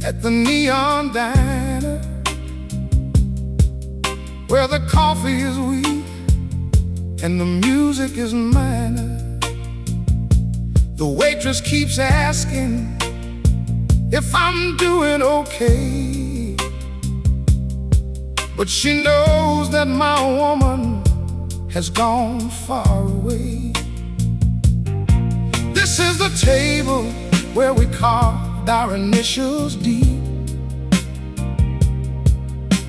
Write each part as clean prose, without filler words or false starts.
at the neon diner, where the coffee is weak and the music is minor. The waitress keeps asking if I'm doing okay, but she knows that my woman has gone far away. This is the table where we carved our initials deep,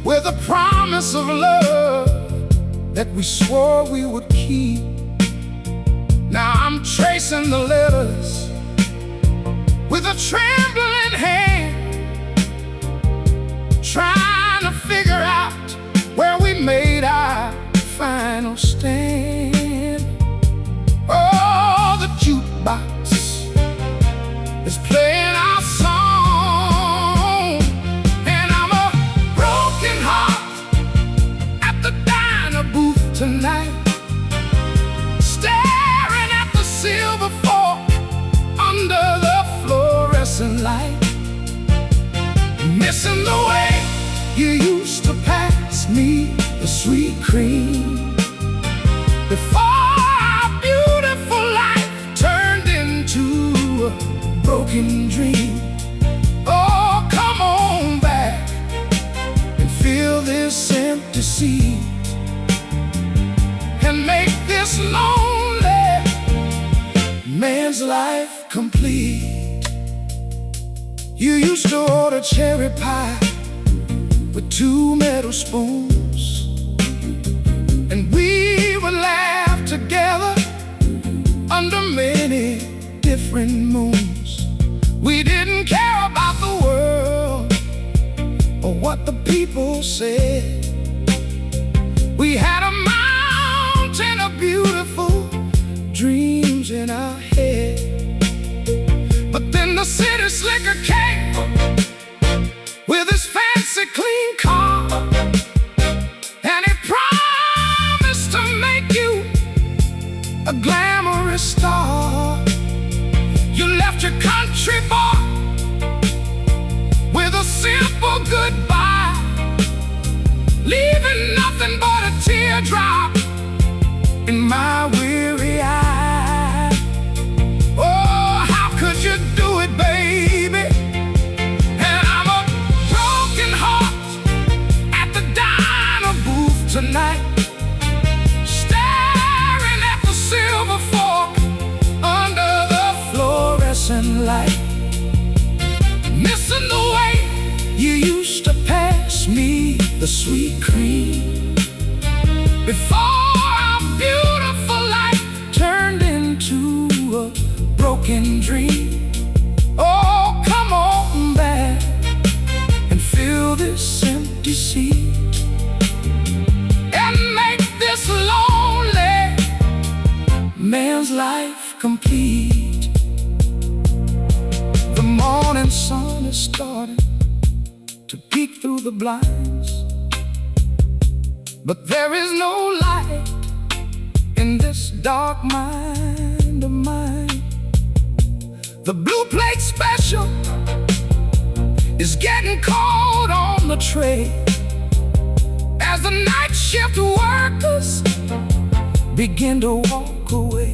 with a promise of love that we swore we would keep. Now I'm tracing the letters with a trembling hand, trying to figure out where we made our final stand. Oh, the jukebox is playing our song, and I'm a broken heart at the diner booth tonight, staring at the silver fork under the fluorescent light, missing the way you used to pass me the sweet cream before our beautiful life turned into a broken dream. Oh, come on back and fill this empty seat and make this lonely man's life complete. You used to order cherry pie with 2 metal spoons, and we would laugh together under many different moons. We didn't care about the world or what the people said. We had a mountain of beautiful dreams in our head. But then the city slicker came with his fancy clean car, and he promised to make you a glamorous star. You left your country boy with a simple goodbye, leaving nothing but a teardrop in my weary eye. Oh, how could you do it, baby? And I'm a broken heart at the diner booth tonight, staring at the silver fork under the fluorescent light, missing the way you used to pass me the sweet cream before our beautiful life turned into a broken dream. Oh, come on back and fill this empty seat and make this lonely man's life complete. The morning sun is starting to peek through the blinds, but there is no light in this dark mind of mine. The blue plate special is getting cold on the tray as the night shift workers begin to walk away.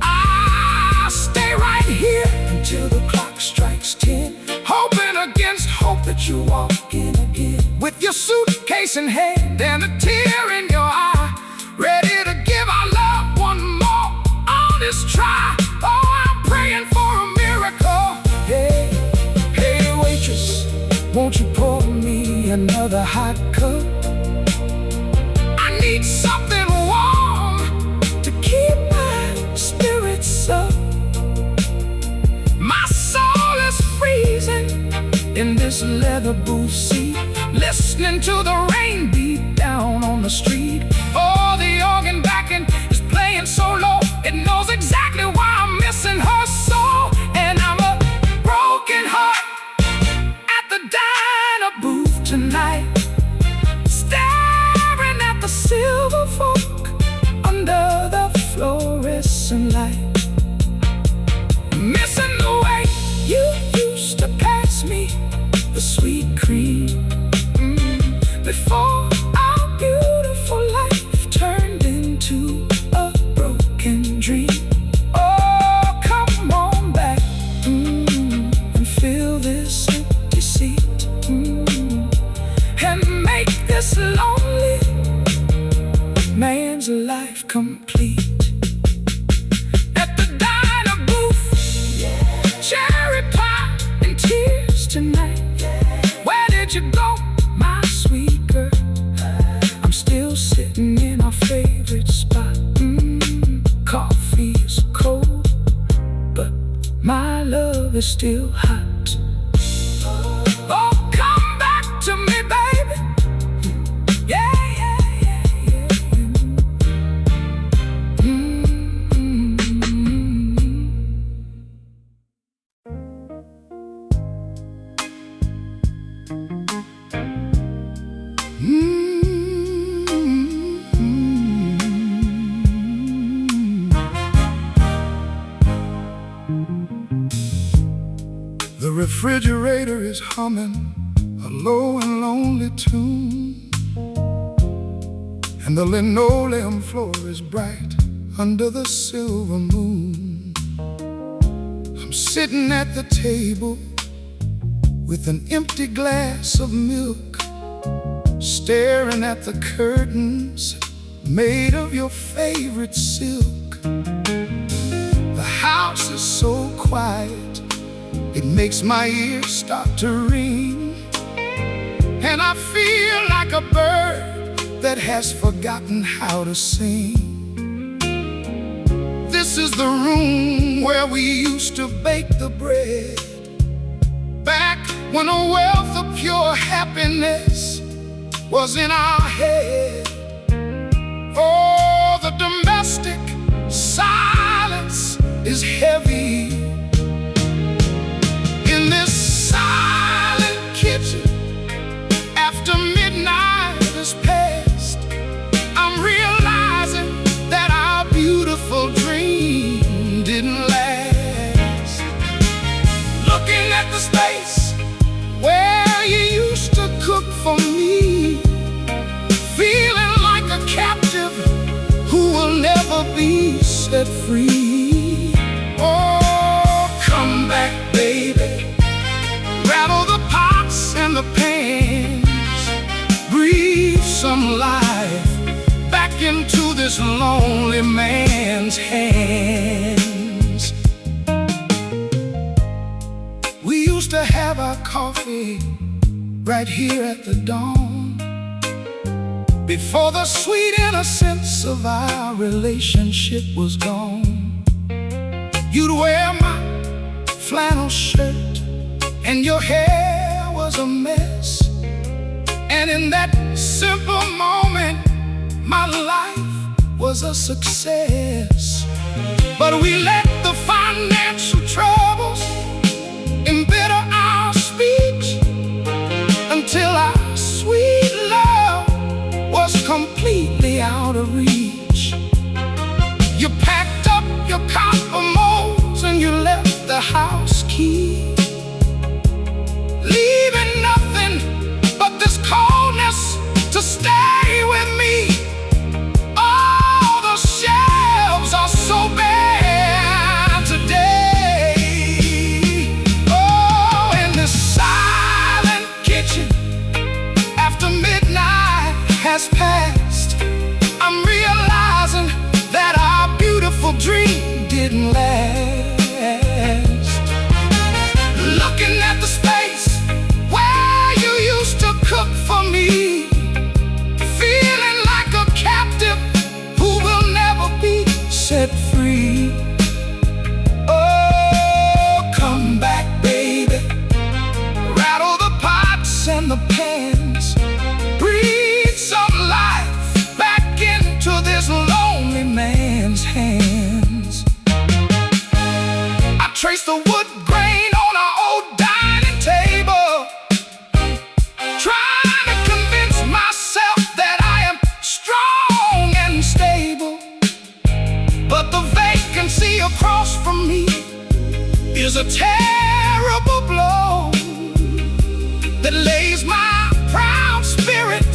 I'll stay right here until the clock strikes 10, hoping against hope that you walk in again, with your suitcase in hand and a tear in your eye, ready to give our love one more honest try. Oh, I'm praying for a miracle. Hey, hey waitress, won't you pour me another hot cup? I need something warm to keep my spirits up. My soul is freezing in this leather booth seat, listening to the rain beat down on the street. Oh, the organ backing is playing so low, it knows exactly why I'm missing her so. And I'm a broken heart at the diner booth tonight, staring at the silver fork under the fluorescent light, missing the way you used to pass me is still hot. Oh, come back to me, baby. Yeah, yeah, yeah, yeah. The refrigerator is humming a low and lonely tune, and the linoleum floor is bright under the silver moon. I'm sitting at the table with an empty glass of milk, staring at the curtains made of your favorite silk. The house is so quiet, it makes my ears start to ring, and I feel like a bird that has forgotten how to sing. This is the room where we used to bake the bread, back when a wealth of pure happiness was in our head. Oh, the domestic silence is heavy in this silent kitchen. After midnight is past, I'm realizing that our beautiful dream didn't last. Looking at the space where you used to cook for me, feeling like a captive who will never be set free. Oh, come back, baby. Rattle the pots and the pans, breathe some life back into this lonely man's hands. We used to have our coffee right here at the dawn, before the sweet innocence of our relationship was gone. You'd wear my flannel shirt and your hair was a mess, and in that simple moment my life was a success. But we let the financial troubles embitter our speech until our sweet love was completely out of reach. You packed up your copper molds and you left the house key, leaving nothing but this coldness to stay with me. Oh, the shelves are so bare today. Oh, in this silent kitchen, after midnight has passed, I'm realizing that our beautiful dream didn't last. Looking at the space where you used to cook for me, feeling like a captive who will never be set free. Oh, come back, baby. Rattle the pots and the pans, breathe some life back into this lonely man's hands. I trace the wood grain on our old dining table, trying to convince myself that I am strong and stable. But the vacancy across from me is a terrible blow that lays my proud spirit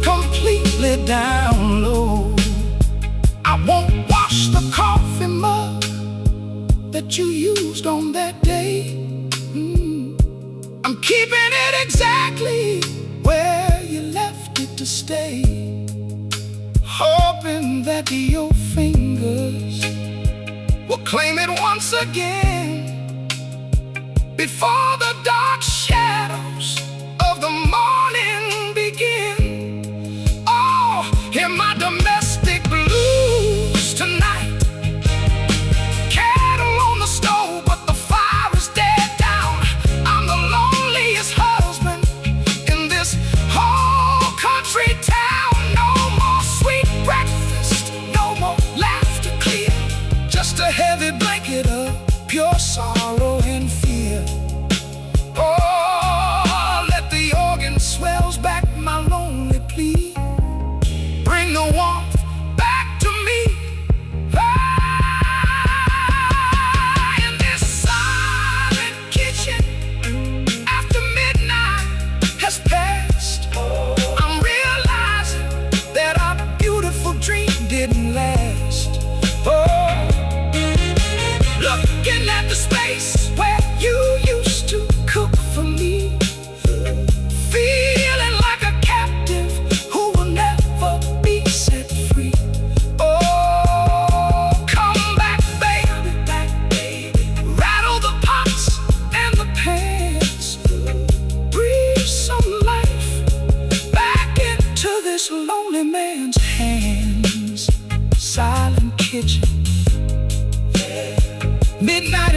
completely down low. I won't wash the coffee mug that you used on that day. I'm keeping it exactly where you left it to stay, hoping that your fingers will claim it once again before the dark shadows of the morning begin. Oh, hear my domestic blues tonight. Kettle on the stove, but the fire is dead.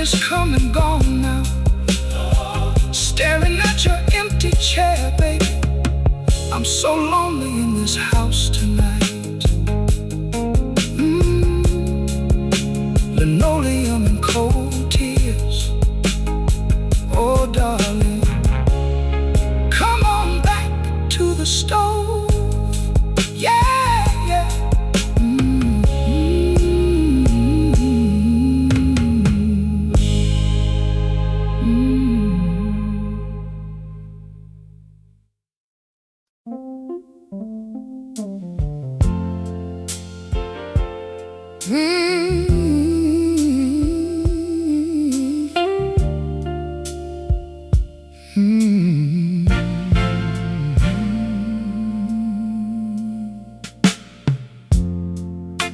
is come and gone now, staring at your empty chair, baby. I'm so lonely in this house tonight. Linoleum and cold tears. Oh, darling, come on back to the stove. Yeah, yeah.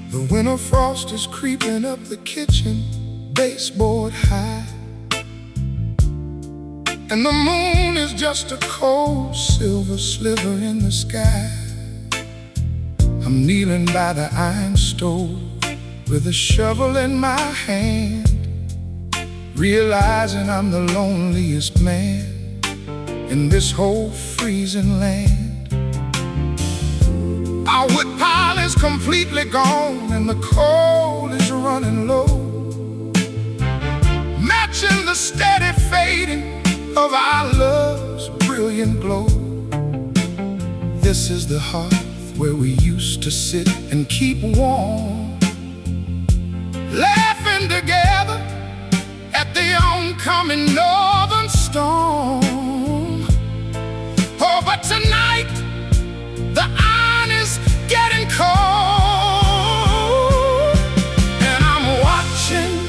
The winter frost is creeping up the kitchen baseboard high, and the moon is just a cold silver sliver in the sky. I'm kneeling by the iron stove with a shovel in my hand, realizing I'm the loneliest man in this whole freezing land. Our wood pile is completely gone and the coal is running low, matching the steady fading of our love's brilliant glow. This is the hearth where we used to sit and keep warm, laughing together at the oncoming northern storm. Oh, but tonight the iron is getting cold, and I'm watching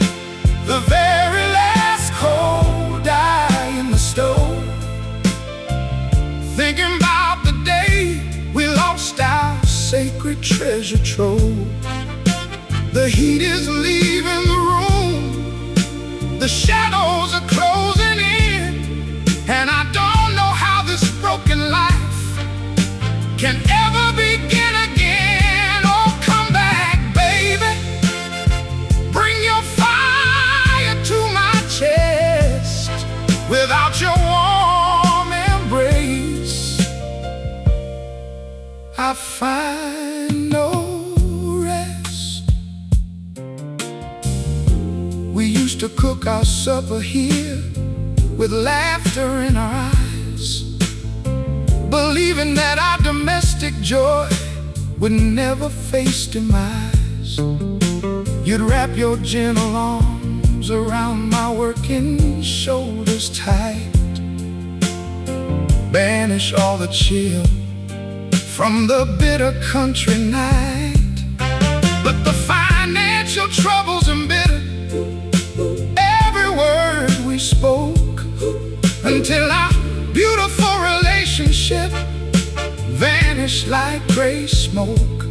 the very last coal die in the stove, thinking about the day we lost our sacred treasure trove. The heat is leaving the room, the shadows are closing in, and I don't know how this broken life can ever begin again. Oh, come back, baby. Bring your fire to my chest. Without your warm embrace, I find no rest. We used to cook our supper here with laughter in our eyes, believing that our domestic joy would never face demise. You'd wrap your gentle arms around my working shoulders tight, banish all the chill from the bitter country night. But the financial troubles embittered every word we spoke, until our beautiful relationship vanished like gray smoke.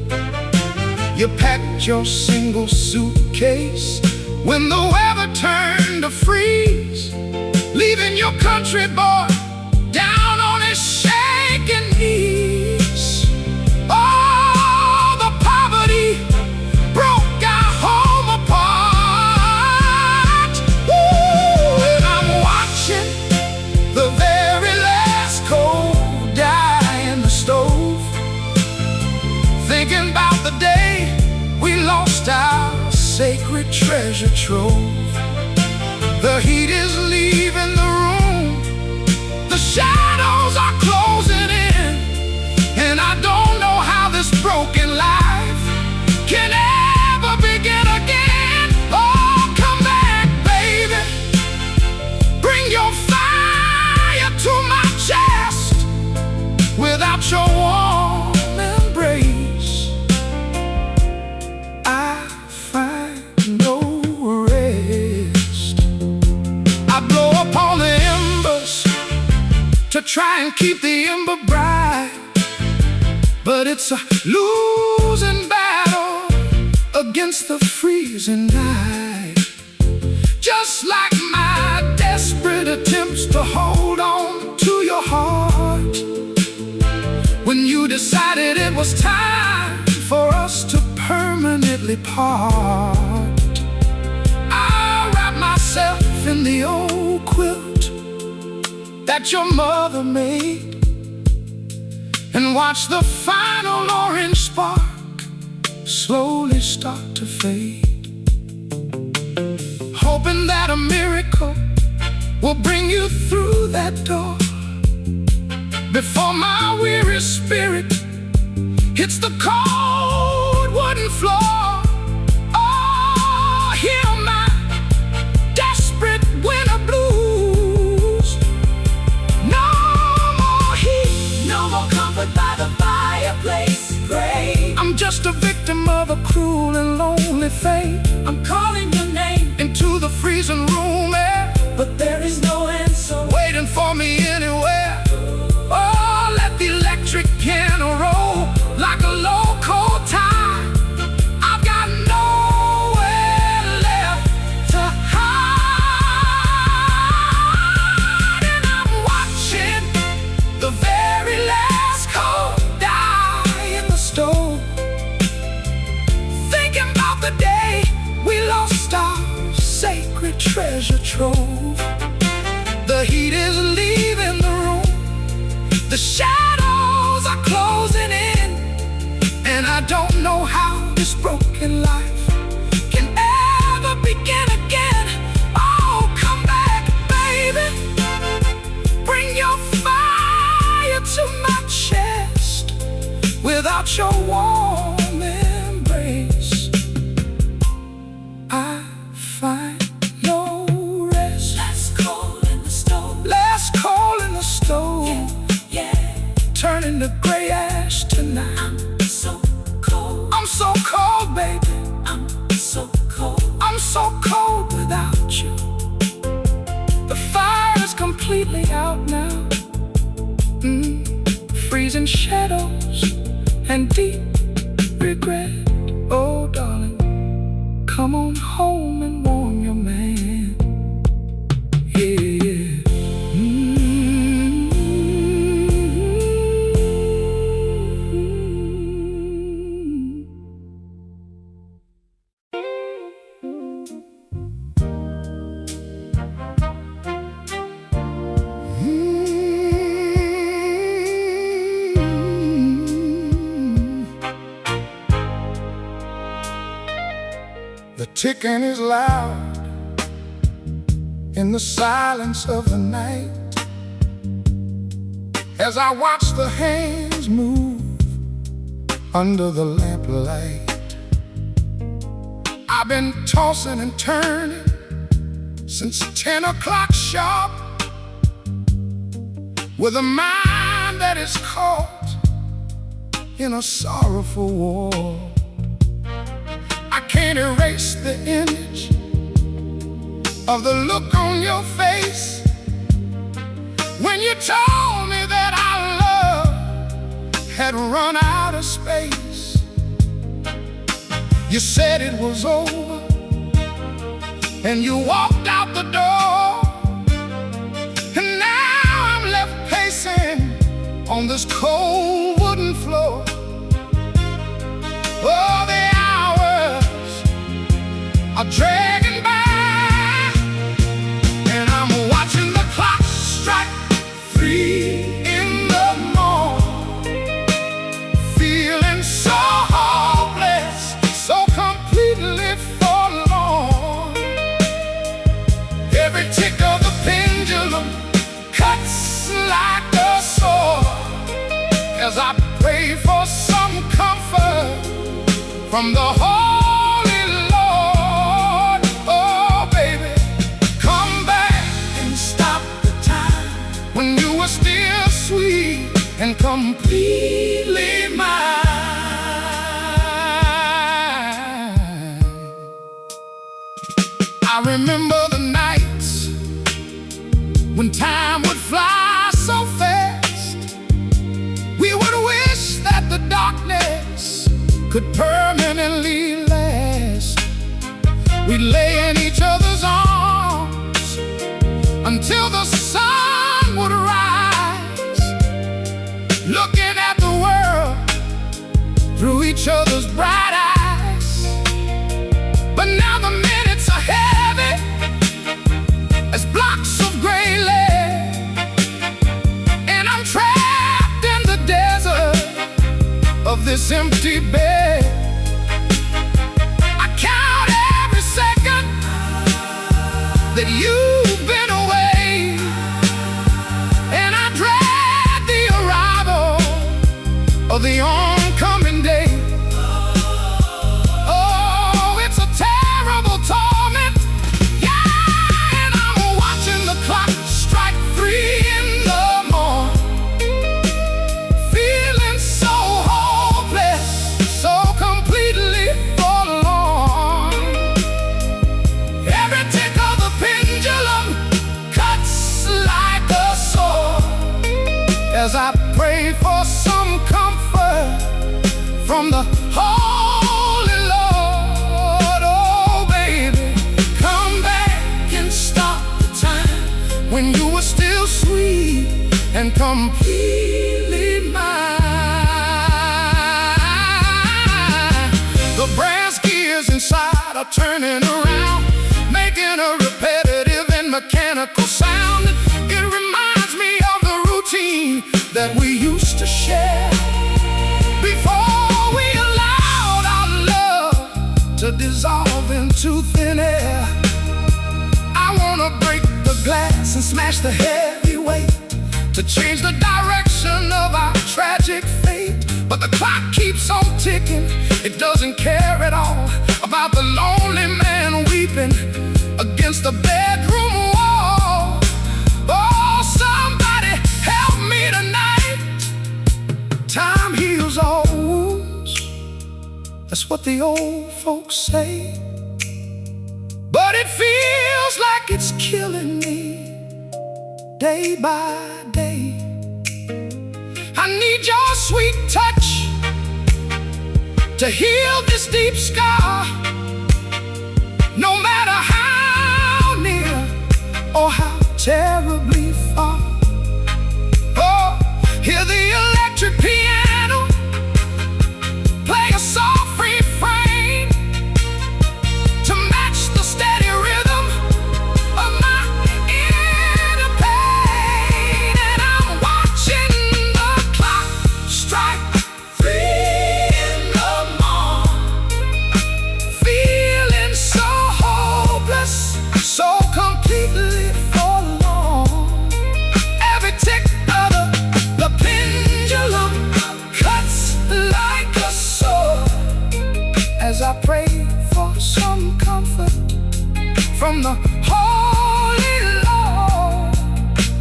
You packed your single suitcase when the weather turned to freeze, leaving your country boy down on his shaking knees. Oh, the poverty broke our home apart. Ooh, and I'm watching the very last coal die in the stove, thinking about the day we lost our sacred treasure trove. The heat is leaving the room, the shadows are closing in, and I don't know how this broken life can ever begin again. Oh, come back, baby. Bring your fire to my chest. Without your warm embrace, I find no rest. I blow upon the embers to try and keep the ember bright, but it's a losing battle against the freezing night. Just like my desperate attempts to hold on to your heart, when you decided it was time for us to permanently part. I wrap myself in the old quilt that your mother made, and watch the final orange spark slowly start to fade, hoping that a miracle will bring you through that door before my weary spirit hits the cold wooden floor. Oh, hear my desperate winter blues. No more heat, no more comfort by the fireplace grave. I'm just a victim of a cruel and lonely fate. I'm calling your name into the freezing room air, but there is no answer waiting for me anywhere. Oh, let the electric piano roll like a low cold tide. I've got nowhere left to hide, and I'm watching the very last coal die in the stove, thinking about the day we lost our sacred treasure trove. The heat is leaving the room, the shadows are closing in, and I don't know how this broken life can ever begin again. Oh, come back, baby. Bring your fire to my chest. Without your warm embrace, I find no rest. Less coal in the stove. Less coal in the stove. Turning to gray ash tonight. I'm so cold. I'm so cold, baby. I'm so cold. I'm so cold without you. The fire is completely out now. Freezing shadows and deep regret. Oh, darling, come on home and warm your man. Yeah. The ticking is loud in the silence of the night, as I watch the hands move under the lamplight. I've been tossing and turning since 10 o'clock sharp, with a mind that is caught in a sorrowful war. I can't erase the image of the look on your face when you told me that our love had run out of space. You said it was over and you walked out the door, and now I'm left pacing on this cold wooden floor. Oh, the are dragging by, and I'm watching the clock strike 3 in the morning, feeling so hopeless, so completely forlorn. Every tick of the pendulum cuts like a sword, as I pray for some comfort from the Holy Lord. Oh, baby, come back and stop the time when you were still sweet and completely mine. I remember the nights when time would fly so fast. We would wish that the darkness could permanently last. We'd lay in each other's arms until the sun would rise, looking at the world through each other's bright eyes. But now the minutes are heavy this empty bed. I count every second that you've been away, and I dread the arrival of the oncoming day. Oh, it's a terrible torment, yeah, and I'm watching the clock strike 3 in the morning, feeling so hopeless, so completely forlorn. Every tick of the pendulum cuts like a sword as I pray for some comfort from the Holy Lord. Oh, baby, come back and stop the time when you were still sweet and completely mine. The brass gears inside are turning around, making a repetitive and mechanical sound. It reminds me of the routine that we used to share before we allowed our love to dissolve into thin air. I wanna break the glass and smash the heavy weight to change the direction of our tragic fate. But the clock keeps on ticking, it doesn't care at all about the lonely man weeping against the bedroom wall. Oh, somebody help me tonight. Time heals all wounds, that's what the old folks say, but it feels like it's killing me day by day. I need your sweet touch to heal this deep scar, no matter how near or how terribly far. Oh, hear the electric piano play a soft refrain to match the steady rhythm of my inner pain. And I'm watching the clock strike 3 in the morning, feeling so hopeless, so completely forlorn. Every tick of the pendulum cuts like a sword as I pray for some comfort from the Holy Lord.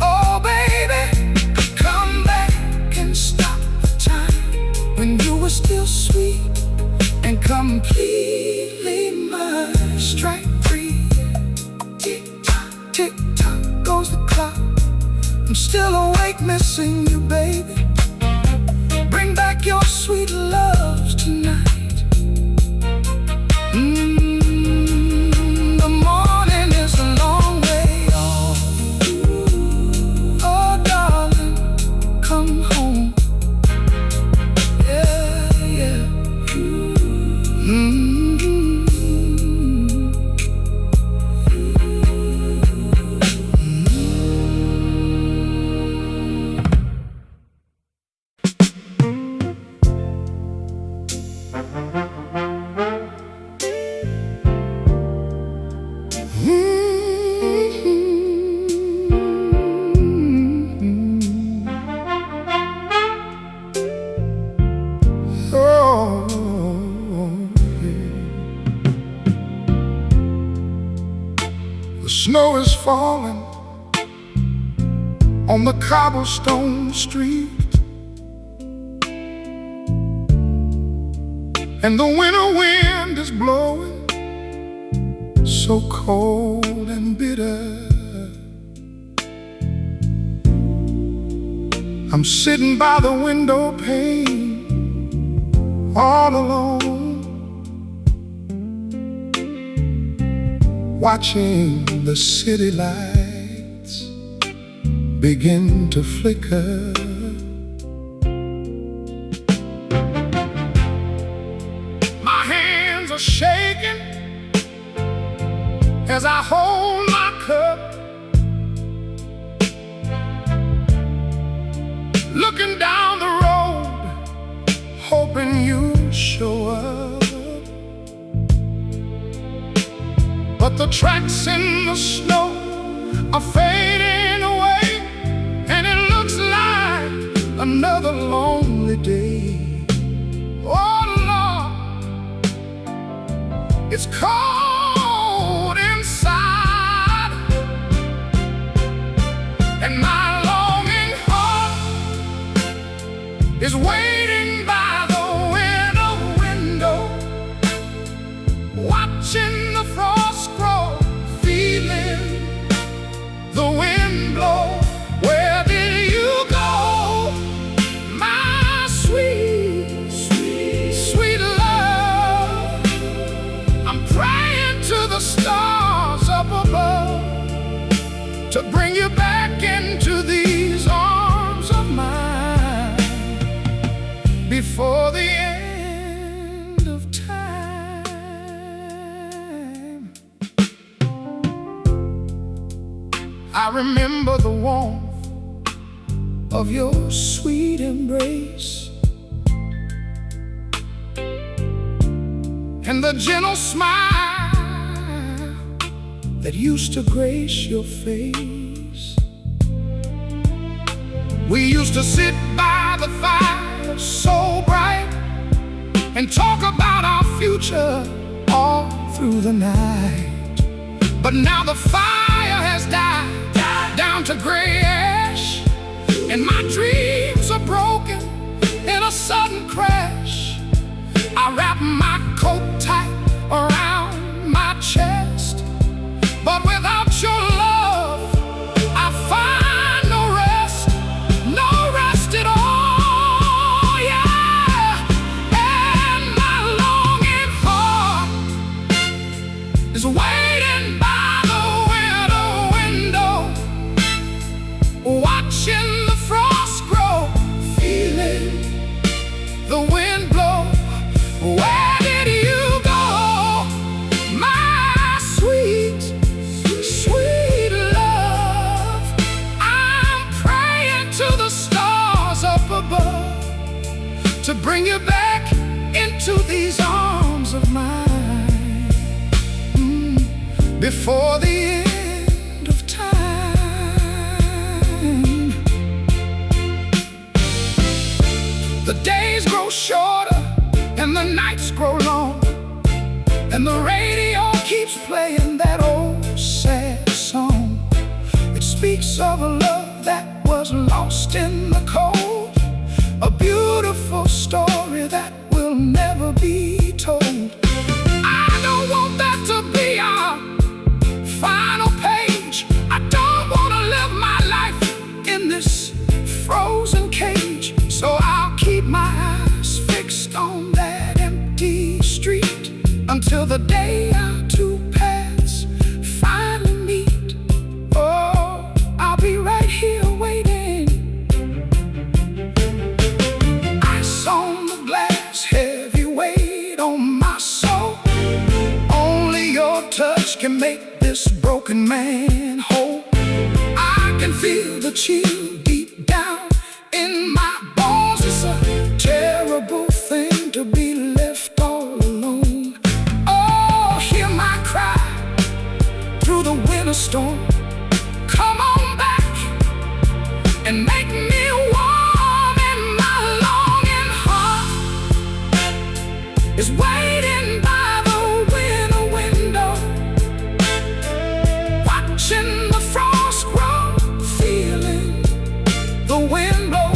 Oh, baby, come back and stop the time when you were still sweet and completely mine. Strike 3, tick-tock, tick-tock goes the clock. I'm still awake, missing you, baby. Bring back your sweet loves tonight. The morning is a long way off. Oh, darling, come home. Yeah, yeah. The snow is falling on the cobblestone street, and the winter wind is blowing so cold and bitter. I'm sitting by the window pane all alone, watching the city lights begin to flicker. My hands are shaking as I hold my cup, looking down the road, hoping you The tracks in the snow are fading away, and it looks like another lonely day. Oh Lord, it's cold inside, and my longing heart is waiting by the window, watching the frost grow, feeling the wind blow. Where did you go, my sweet, sweet, sweet love? I'm praying to the stars up above to bring you back into these arms of mine before the end of time. I remember the warmth of your sweet embrace and the gentle smile that used to grace your face. We used to sit by the fire so bright and talk about our future all through the night. But now the fire has died down to gray ash, and my dreams are broken in a sudden crash. I wrap my coat tight around my chest, but without your love I find no rest at all. Yeah, and my longing heart is waiting by the window, watching the frost grow, feeling the wind blow. Where did you go, my sweet, sweet love? I'm praying to the stars up above to bring you back into these arms of mine before the end of time. The days grow shorter and the nights grow long, and the radio keeps playing that old sad song. It speaks of a love that was lost in the cold, a beautiful story that will never be told. I don't want that to be our final page. I don't want to live my life in this frozen cage, so I'll keep my eyes fixed on that empty street until the day our two paths finally meet. Oh, I'll be right here waiting, ice on the glass, heavy weight on my soul. Only your touch can make this broken man whole. I can feel the chill deep down in my bones. It's a terrible thing to be left all alone. Oh, hear my cry through the winter storm. Come on back and make me warm, and my longing heart is waiting by the window, watching the frost grow, feeling the wind blow.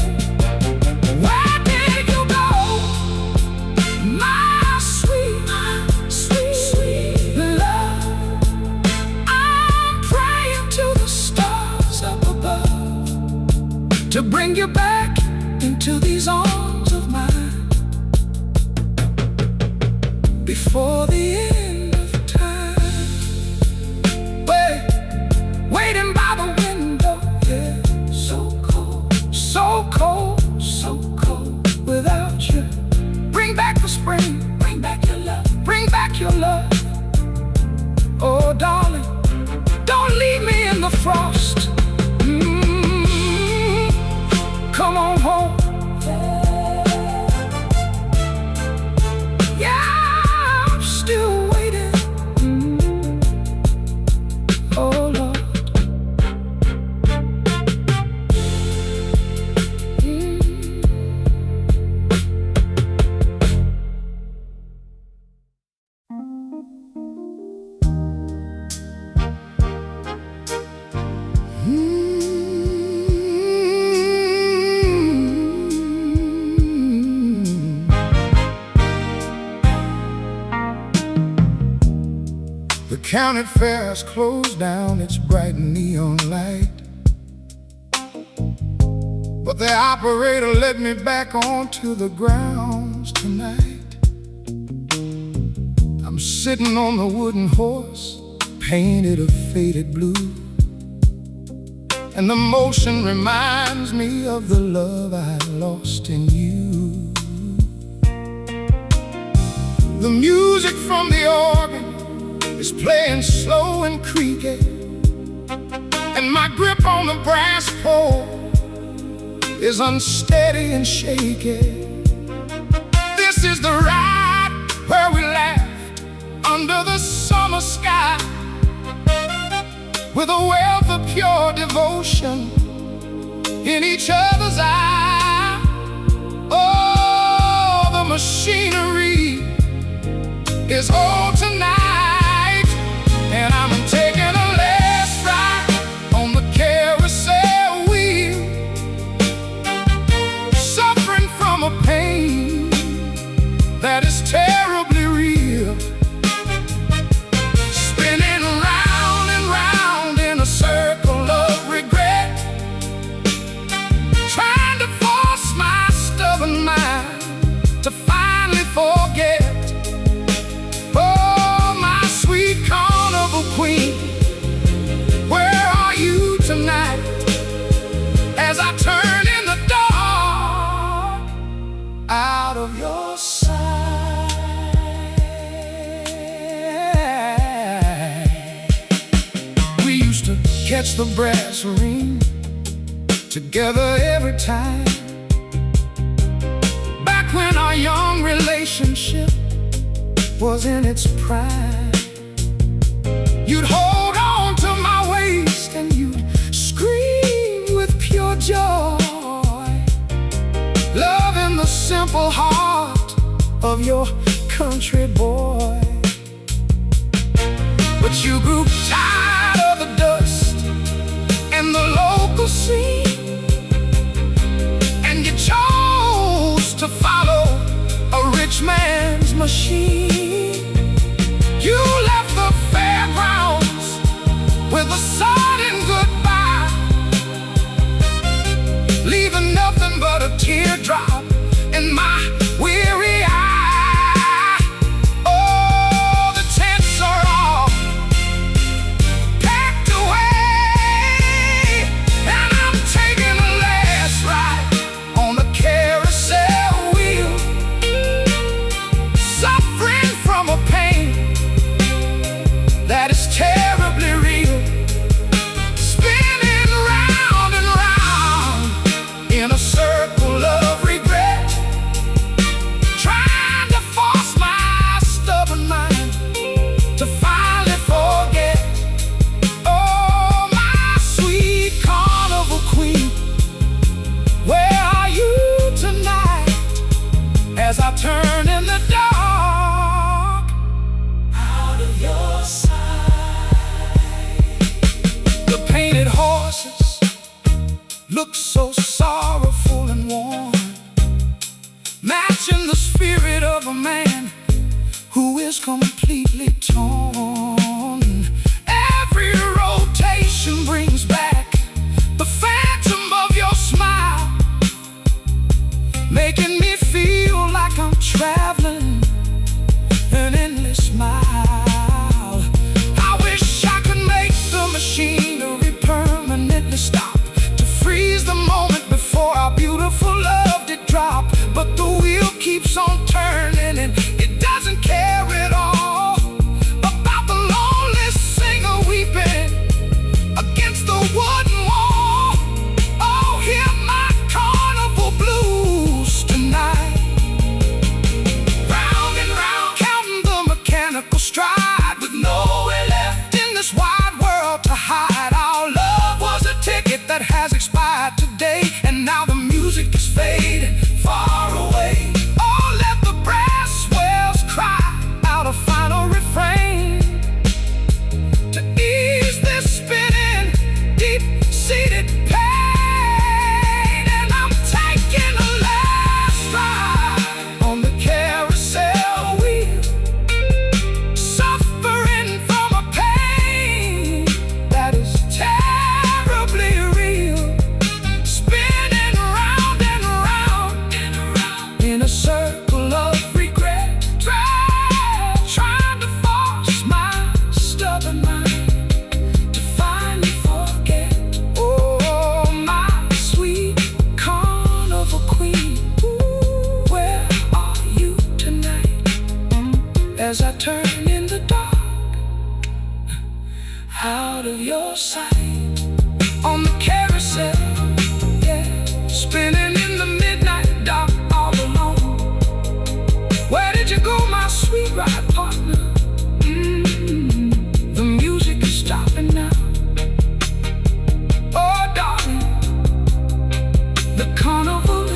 Where did you go, my sweet, sweet, sweet love? I'm praying to the stars up above to bring you back into these arms of mine before the end of time. Waiting by the window, yeah. So cold, so cold, so cold without you. Bring back the spring, bring back your love, bring back your love. Oh darling, don't leave me in the frost. Come on home. Yeah, I'm still county fair has closed down its bright neon light, but the operator led me back onto the grounds tonight. I'm sitting on the wooden horse, painted a faded blue, and the motion reminds me of the love I lost in you. The music from the organ is playing slow and creaky, and my grip on the brass pole is unsteady and shaky. This is the ride where we laughed under the summer sky, with a wealth of pure devotion in each other's eye. Oh, the machinery is old tonight, and I'm taking a last ride on the carousel wheel, suffering from a pain that is terribly real, spinning round and round in a circle of regret, trying to force my stubborn mind to finally forget. Oh, my sweet carnival queen, where are you tonight? As I turn in the dark out of your sight. We used to catch the brass ring together every time, back when our young relationship was in its prime. You'd hold on to my waist and you'd scream with pure joy, loving the simple heart of your country boy. But you grew tired of the dust and the local scene, and you chose to follow a rich man's machine. You left the fairgrounds with a sudden goodbye, leaving nothing but a teardrop in my weary eye. Oh, the tents are all packed away, and I'm taking a last ride on the carousel wheel, suffering from a pain that is terribly real, spinning round and round in a circle of regret, trying to force my stubborn mind to finally forget. Oh, my sweet carnival queen, where are you tonight? As I turn in the dark out of your sight. The painted horses look so sorrowful and worn, matching the spirit of a man who is completely torn. Every rotation brings back the phantom of your smile, making me feel like I'm traveling an endless mile. I wish I could make the machinery permanently stop, to freeze the moment before our beautiful love did drop. But the wheel keeps on turning, and it doesn't care at all about the long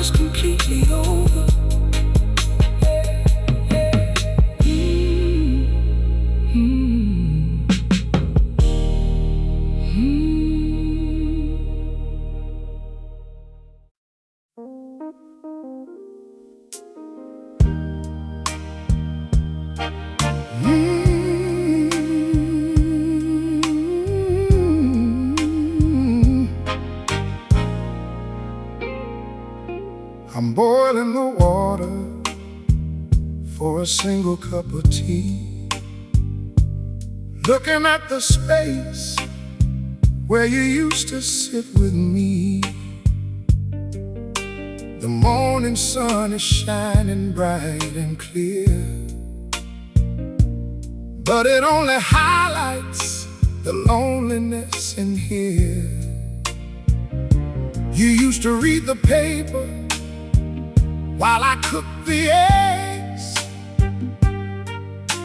was completely over. I'm boiling the water for a single cup of tea, looking at the space where you used to sit with me. The morning sun is shining bright and clear, but it only highlights the loneliness in here. You used to read the paper while I cooked the eggs,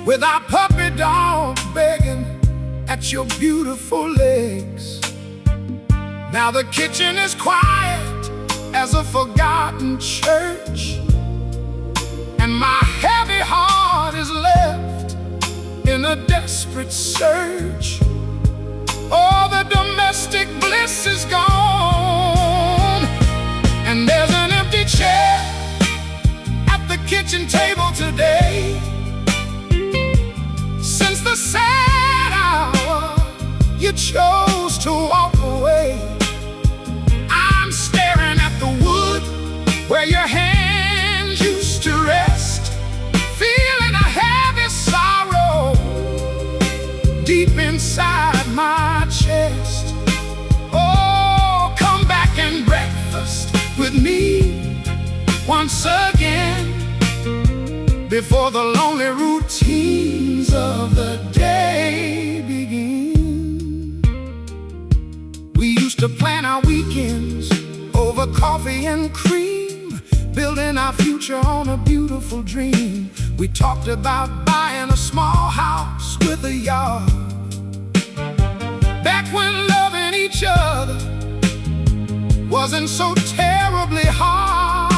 with our puppy dog begging at your beautiful legs. Now the kitchen is quiet as a forgotten church, and my heavy heart is left in a desperate search. Oh, the domestic bliss is gone, and there's an empty chair at the kitchen table today. Since the sad hour you chose to walk away, I'm staring at the wood where your hands used to rest, feeling a heavy sorrow deep inside my chest. Oh, come back and breakfast with me once again, before the lonely routines of the day begin. We used to plan our weekends over coffee and cream, building our future on a beautiful dream. We talked about buying a small house with a yard, back when loving each other wasn't so terribly hard.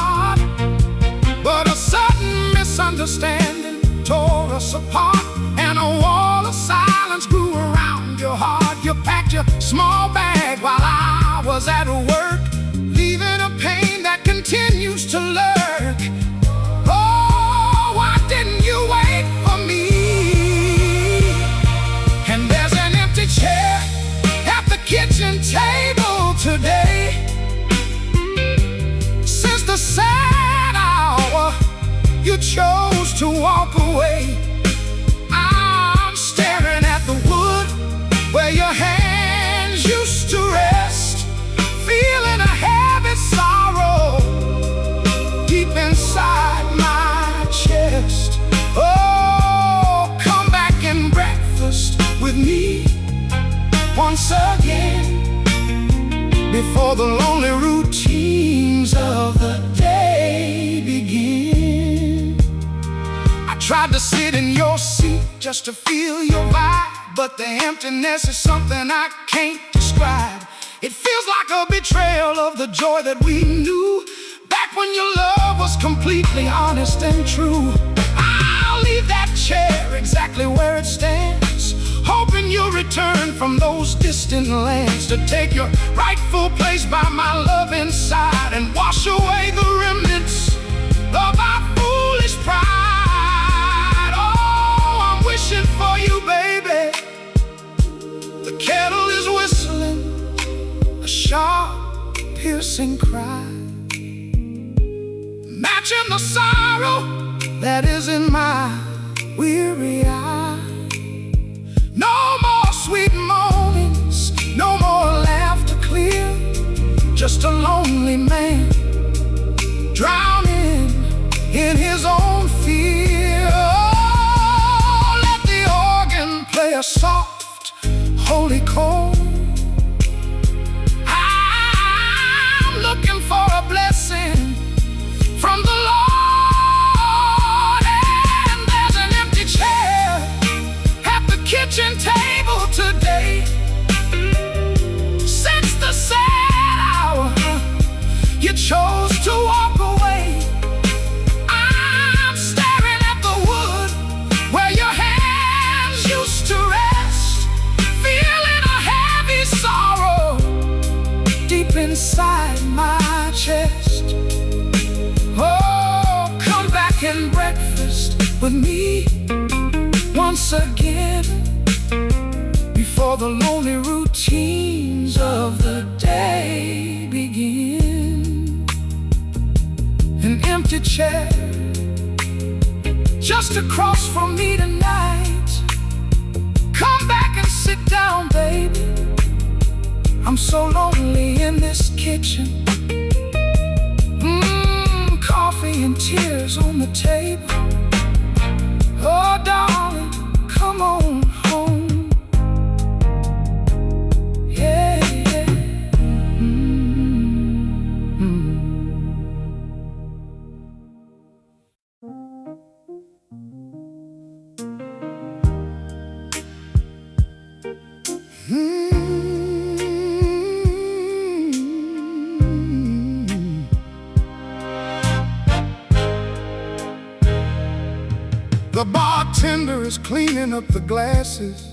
But a sudden misunderstanding tore us apart, and a wall of silence grew around your heart. You packed your small bag while I was at work, leaving a pain that continues to lurk. Oh, why didn't you wait for me? And there's an empty chair at the kitchen table today. Since the sad hour you chose to walk away, I'm staring at the wood where your hands used to rest, feeling a heavy sorrow deep inside my chest. Oh, come back and breakfast with me once again, before the lonely routines of the day begin. I tried to sit in your seat just to feel your vibe, but the emptiness is something I can't describe. It feels like a betrayal of the joy that we knew back when your love was completely honest and true. I'll leave that chair exactly where it stands, hoping you'll return from those distant lands to take your rightful place by my love inside, and wash away the remnants of our foolish pride. Oh, I'm wishing for you, baby. The kettle is whistling a sharp, piercing cry, matching the sorrow that is in my weary eye. No more sweet mornings, no more laughter clear, just a lonely man drowning in his own fear. Oh, let the organ play a soft, holy chord. I'm looking for a blessing from the Lord, and there's an empty chair at the kitchen table today. Since the sad hour you chose to walk chest. Oh, come back and breakfast with me once again, before the lonely routines of the day begin. An empty chair just across from me tonight. Come back and sit down, baby. I'm so lonely in this kitchen. Coffee and tears on the table. Oh, darling, come on home. Yeah, yeah. The bartender is cleaning up the glasses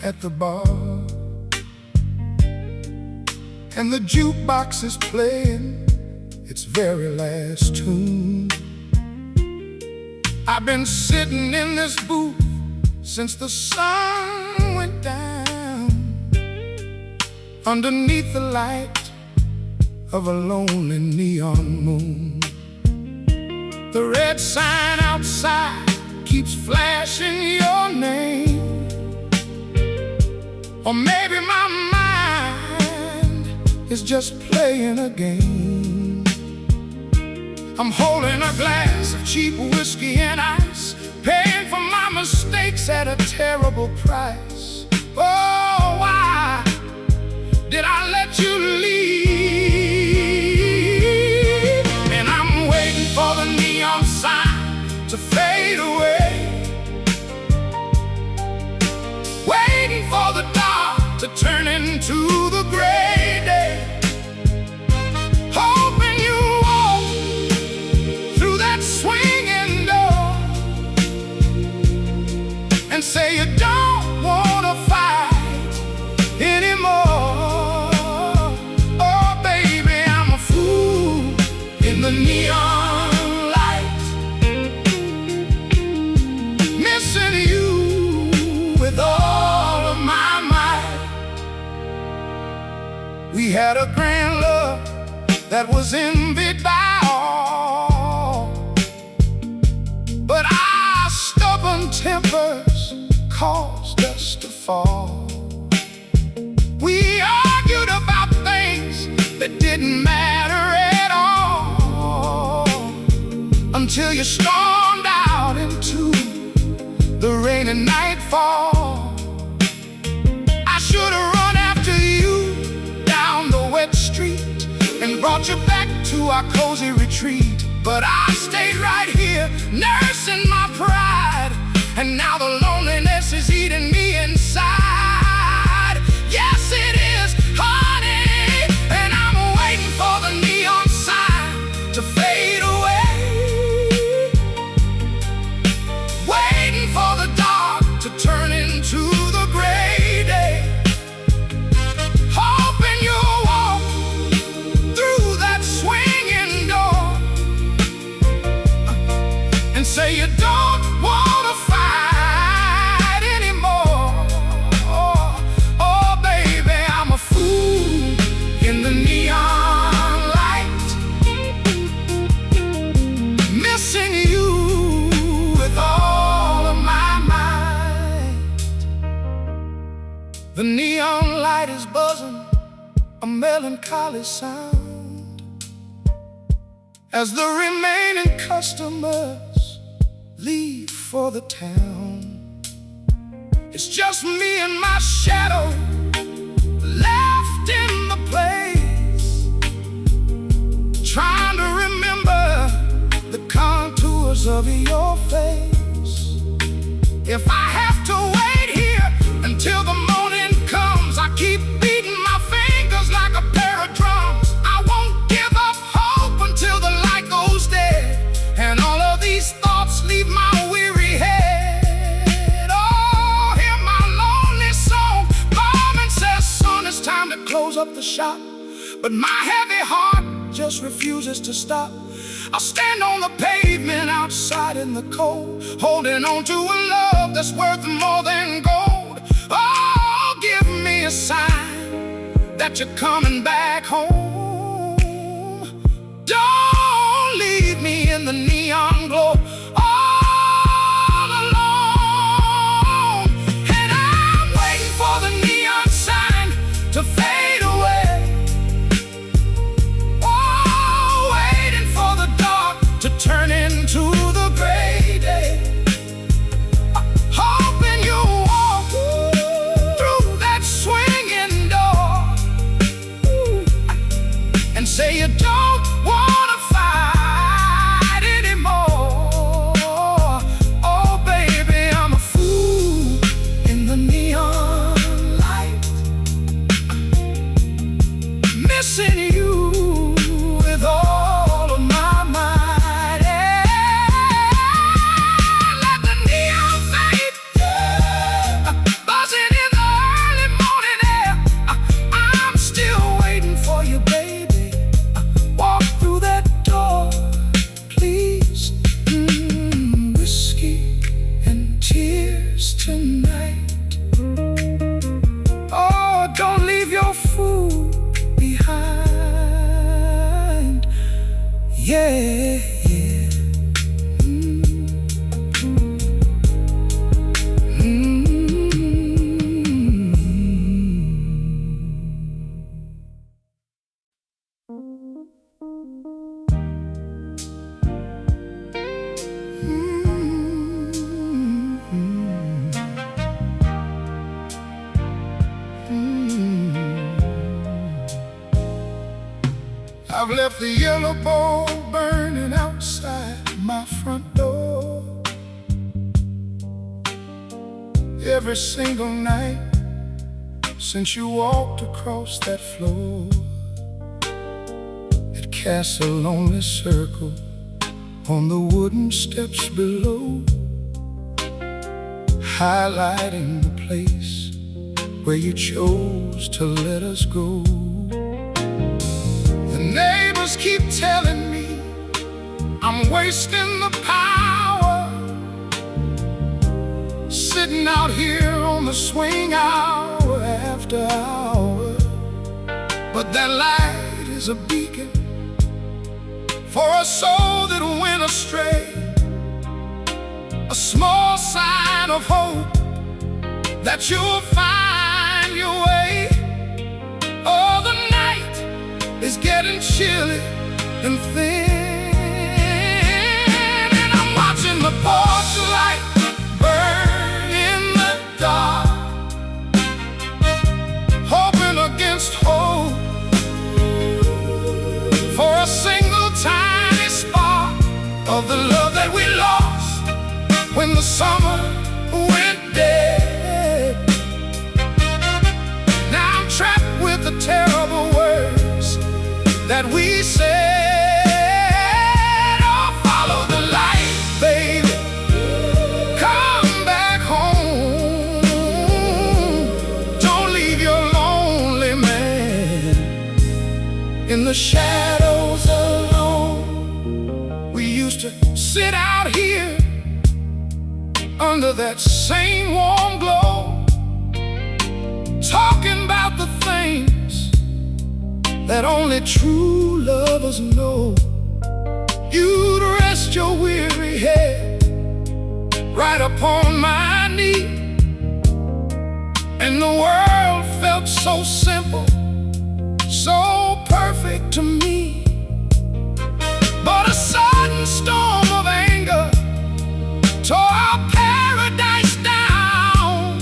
at the bar, and the jukebox is playing its very last tune. I've been sitting in this booth since the sun went down, underneath the light of a lonely neon moon. The red sign outside keeps flashing your name, or maybe my mind is just playing a game. I'm holding a glass of cheap whiskey and ice, paying for my mistakes at a terrible price. Oh, why did I let you leave? And I'm waiting for the neon sign to fade away, waiting for the dark to turn into the gray day, hoping you walk through that swinging door and say you don't want to fight anymore. Oh, baby, I'm a fool in the neon light, missing you with all of my might. We had a grand love that was envied by all, but our stubborn tempers caused us to fall. We argued about things that didn't matter at all, until you stormed out into the rainy nightfall. I should have run after you down the wet street and brought you back to our cozy retreat, but I stayed right here nursing my pride, and now the loneliness is eating me inside. Yes, it is, honey, and I'm waiting for the neon sign to fade away, waiting for the dark to turn into the gray day, hoping you'll walk through that swinging door and say you don't want to fight anymore. Oh, baby, I'm a fool in the neon light, missing you with all of my might. The neon light is buzzing, a melancholy sound, as the remaining customers leave for the town. It's just me and my shadow left in the place, trying to remember the contours of your face. If I have to wait here until the morning comes, I keep beating my fingers like a pair of drums. I won't give up hope until the light goes dead, and all of these thoughts leave my weary head. Oh, hear my lonely song. Barman says, son, it's time to close up the shop, but my heavy heart just just refuses to stop. I'll stand on the pavement outside in the cold, holding on to a love that's worth more than gold. Oh, give me a sign that you're coming back home. Don't leave me in the neon glow all alone. And I'm waiting for the neon sign to fade away. Oh, waiting for the dark to turn into the gray day. Hoping you'll walk through that swinging door and say you don't wanna fight anymore. Oh baby, I'm a fool in the neon light, missing you with all of my might. Let the neon fade, buzzing in the early morning air. I'm still waiting for you, baby. Walk through that door, please. Whiskey and tears tonight. Oh, don't leave your fool behind. Yeah, yeah. I've left the yellow bowl burning outside my front door every single night since you walked across that floor. It casts a lonely circle on the wooden steps below, highlighting the place where you chose to let us go. The neighbors keep telling me I'm wasting the power, sitting out here on the swing hour after hour. But that light is a beacon for a soul that went astray, a small sign of hope that you'll find your way. Oh, the night is getting chilly and thin, and I'm watching the porch light burn in the dark, hoping against hope for a single tiny spark of the love that we lost when the summer went dead. Now I'm trapped with the terrible words that we said. Oh, follow the light, baby, come back home. Don't leave your lonely man in the shadows alone. We used to sit out here under that same warm glow, talking about the things that only true lovers know. You'd rest your weary head right upon my knee, and the world felt so simple, so perfect to me. But a sudden storm of anger tore our paradise down,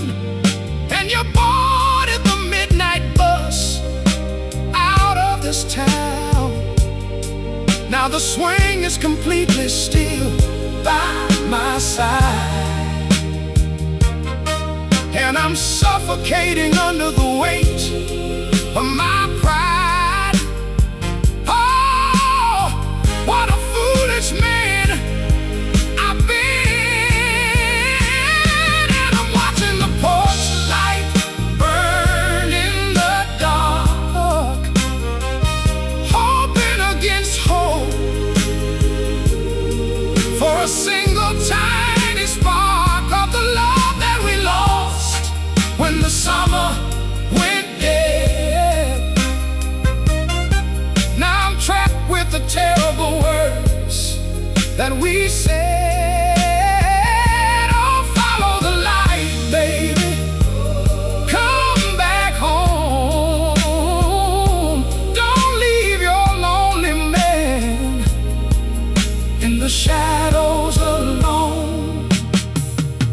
and you boarded the midnight bus out of this town. Now the swing is completely still by my side, and I'm suffocating under the weight of my pride. Oh, what a foolish man I've been, and I'm watching the porch light burn in the dark, hoping against the terrible words that we said. Oh, follow the light, baby. Come back home. Don't leave your lonely man in the shadows alone.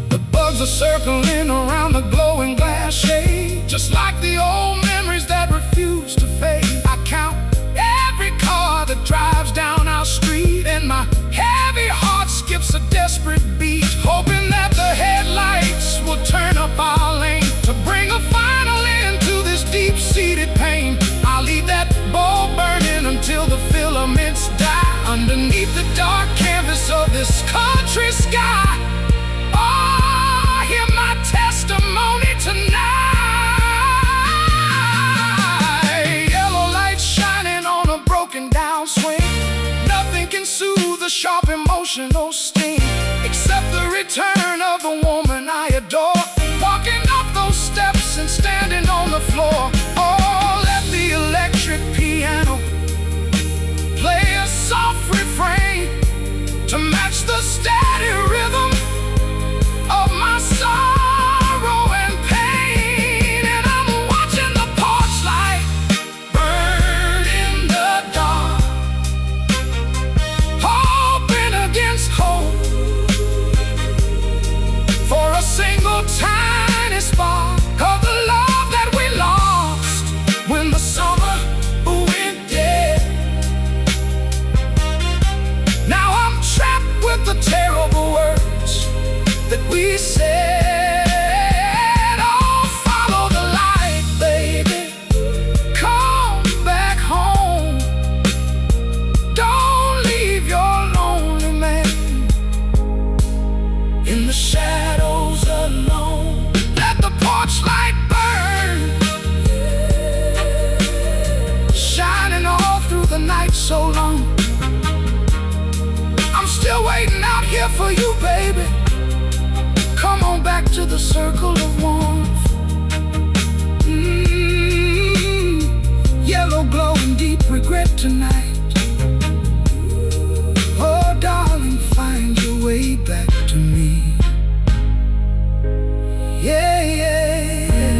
The bugs are circling around the glowing glass shade, just like the old memories that refuse to fade. I count every car that drives down our street, and my heavy heart skips a desperate beat, hoping that the headlights will turn up our lane to bring a final end to this deep-seated pain. I'll leave that bulb burning until the filaments die underneath the dark canvas of this country sky. Oh, hear my testimony tonight. Yellow lights shining on a broken down swing. Nothing can soothe the sharp emotional sting except the return of the woman I adore, walking up those steps and standing on the floor. Oh, let the electric piano play a soft refrain to match the steady rhythm of my sorrow and pain. And I'm watching the porch light burn in the dark, hoping against hope for a single tiny spark of the love that we lost when the summer went dead. Now I'm trapped with the terrible words that we said. Oh, follow the light, baby. Come back home. Don't leave your lonely man in the shadows alone. Let the porch light burn, shining all through the night so long. I'm still waiting out here for you, baby. Come on back to the circle of warmth. Yellow glow and deep regret tonight. Oh, darling, find your way back to me. Yeah, yeah, yeah.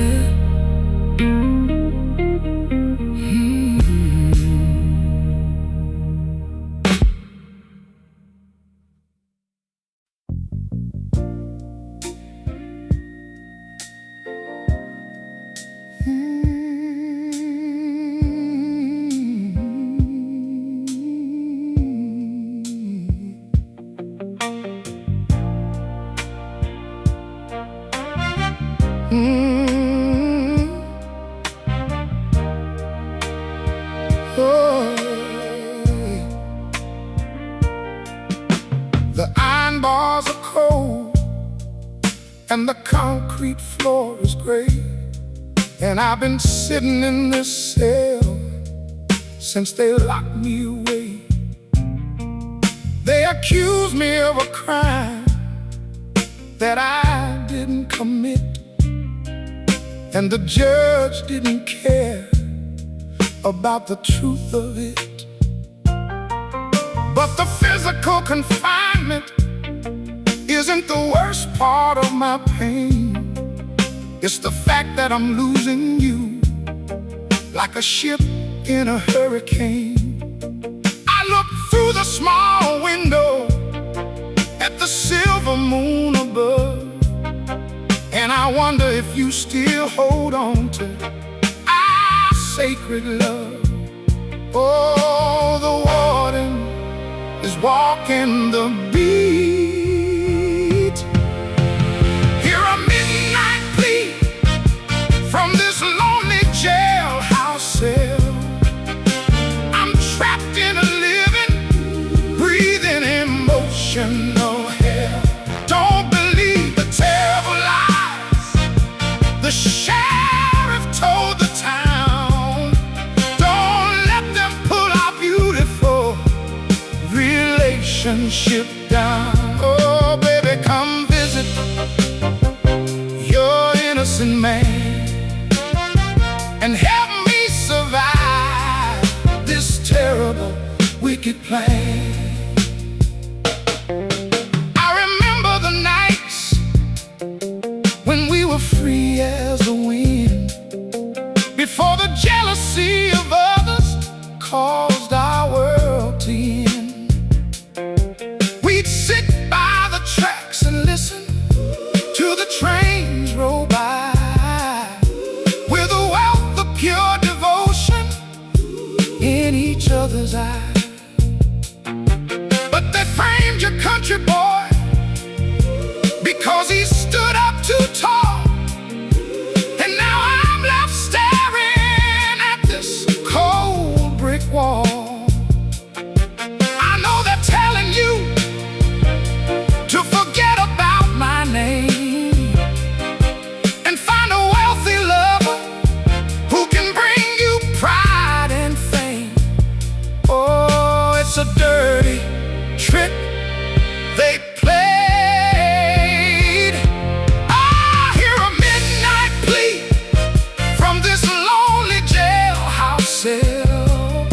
The iron bars are cold and the concrete floor is gray, and I've been sitting in this cell since they locked me away. They accuse me of a crime that I didn't commit, and the judge didn't care about the truth of it. But the physical confinement isn't the worst part of my pain. It's the fact that I'm losing you like a ship in a hurricane. I look through the small window at the silver moon above, and I wonder if you still hold on to our sacred love. Oh, the warden is walking the beat. Hear a midnight plea from this lonely jailhouse cell. I'm trapped in a living, breathing emotional hell. Don't believe the terrible lies the sheriff told the town. Don't let them pull our beautiful relationship down. Oh, baby, come visit your innocent man and help me survive this terrible week. wicked plan. I remember the nights when we were free as the wind, before the jealousy of others caused our world to end. We'd sit by the tracks and listen to the trains roll by, with a wealth of pure devotion in each other's eyes. But they framed your country boy because he stood up too tall, and now I'm left staring at this cold brick wall. I know they're telling you to forget about my name and find a wealthy lover who can bring you pride and fame. Oh, it's a dirty trick they played. I hear a midnight plea from this lonely jailhouse cell.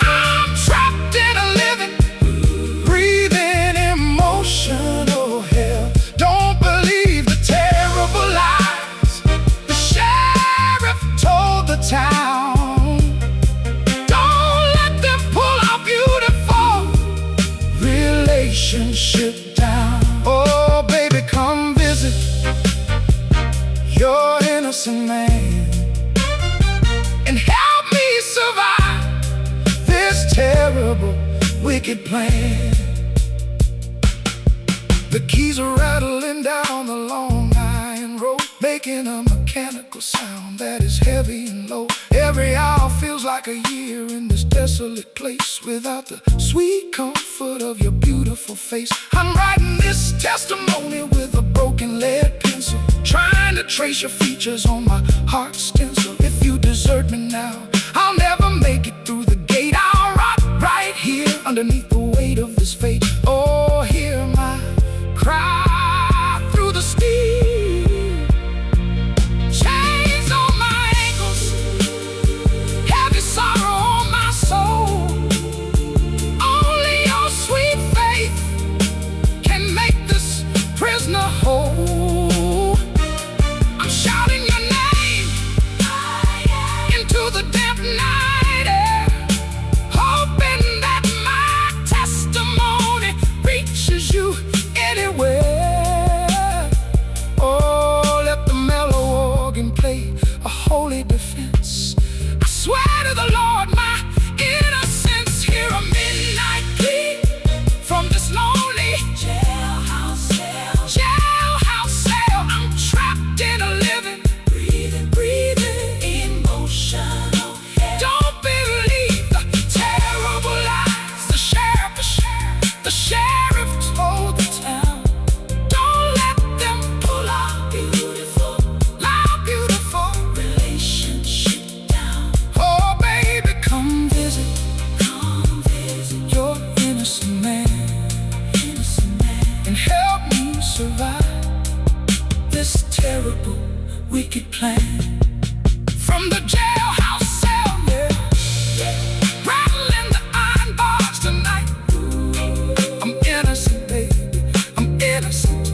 I'm trapped in a living, breathing emotional hell. Don't believe the terrible lies the sheriff told the town. Don't let them pull our beautiful relationship down. Oh, baby, come visit your innocent man and help me survive this terrible, wicked plan. The keys are rattling down the long iron road, making a mechanical sound that is heavy and low. Every hour feels like a year in this desolate place, without the sweet comfort of your beautiful face. I'm writing this testimony with a broken lead pencil, trying to trace your features on my heart stencil. If you desert me now, I'll never make it through the gate. I'll rot right here underneath the weight of this fate. Oh, hear my cry through the steel, chains on my ankles, heavy sorrow on my soul. Only your sweet faith can make this prisoner whole. I'm shouting your name into the damp night air, hoping that my testimony reaches you anywhere. Oh, let the mellow organ play a holy defense. I swear to the Lord, my innocence. Hear a midnight plea from this lonely jailhouse cell. Jailhouse cell. I'm trapped in a living, breathing emotional hell. Don't believe the terrible lies the sheriff told the town. Don't let them pull our beautiful relationship down. Oh, baby, come visit your innocent man and help me survive this terrible, wicked plan. From the jailhouse cell, rattling the iron bars tonight. I'm innocent, baby, I'm innocent.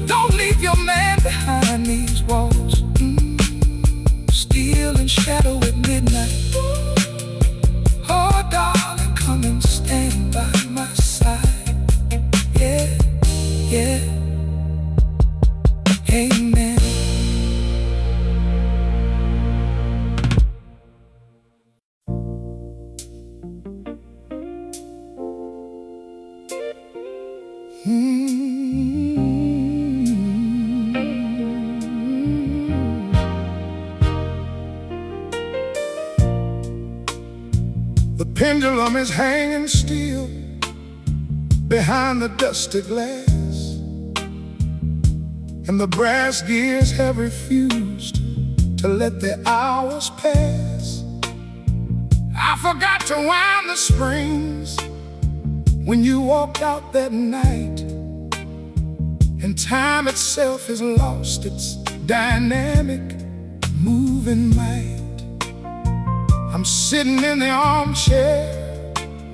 Don't leave your man behind these walls. Steel and shadow at midnight. Oh, darling, come and stand by my side. Yeah, yeah, amen. The pendulum is hanging still behind the dusty glass, and the brass gears have refused to let the hours pass. I forgot to wind the springs when you walked out that night, and time itself has lost its dynamic moving might. I'm sitting in the armchair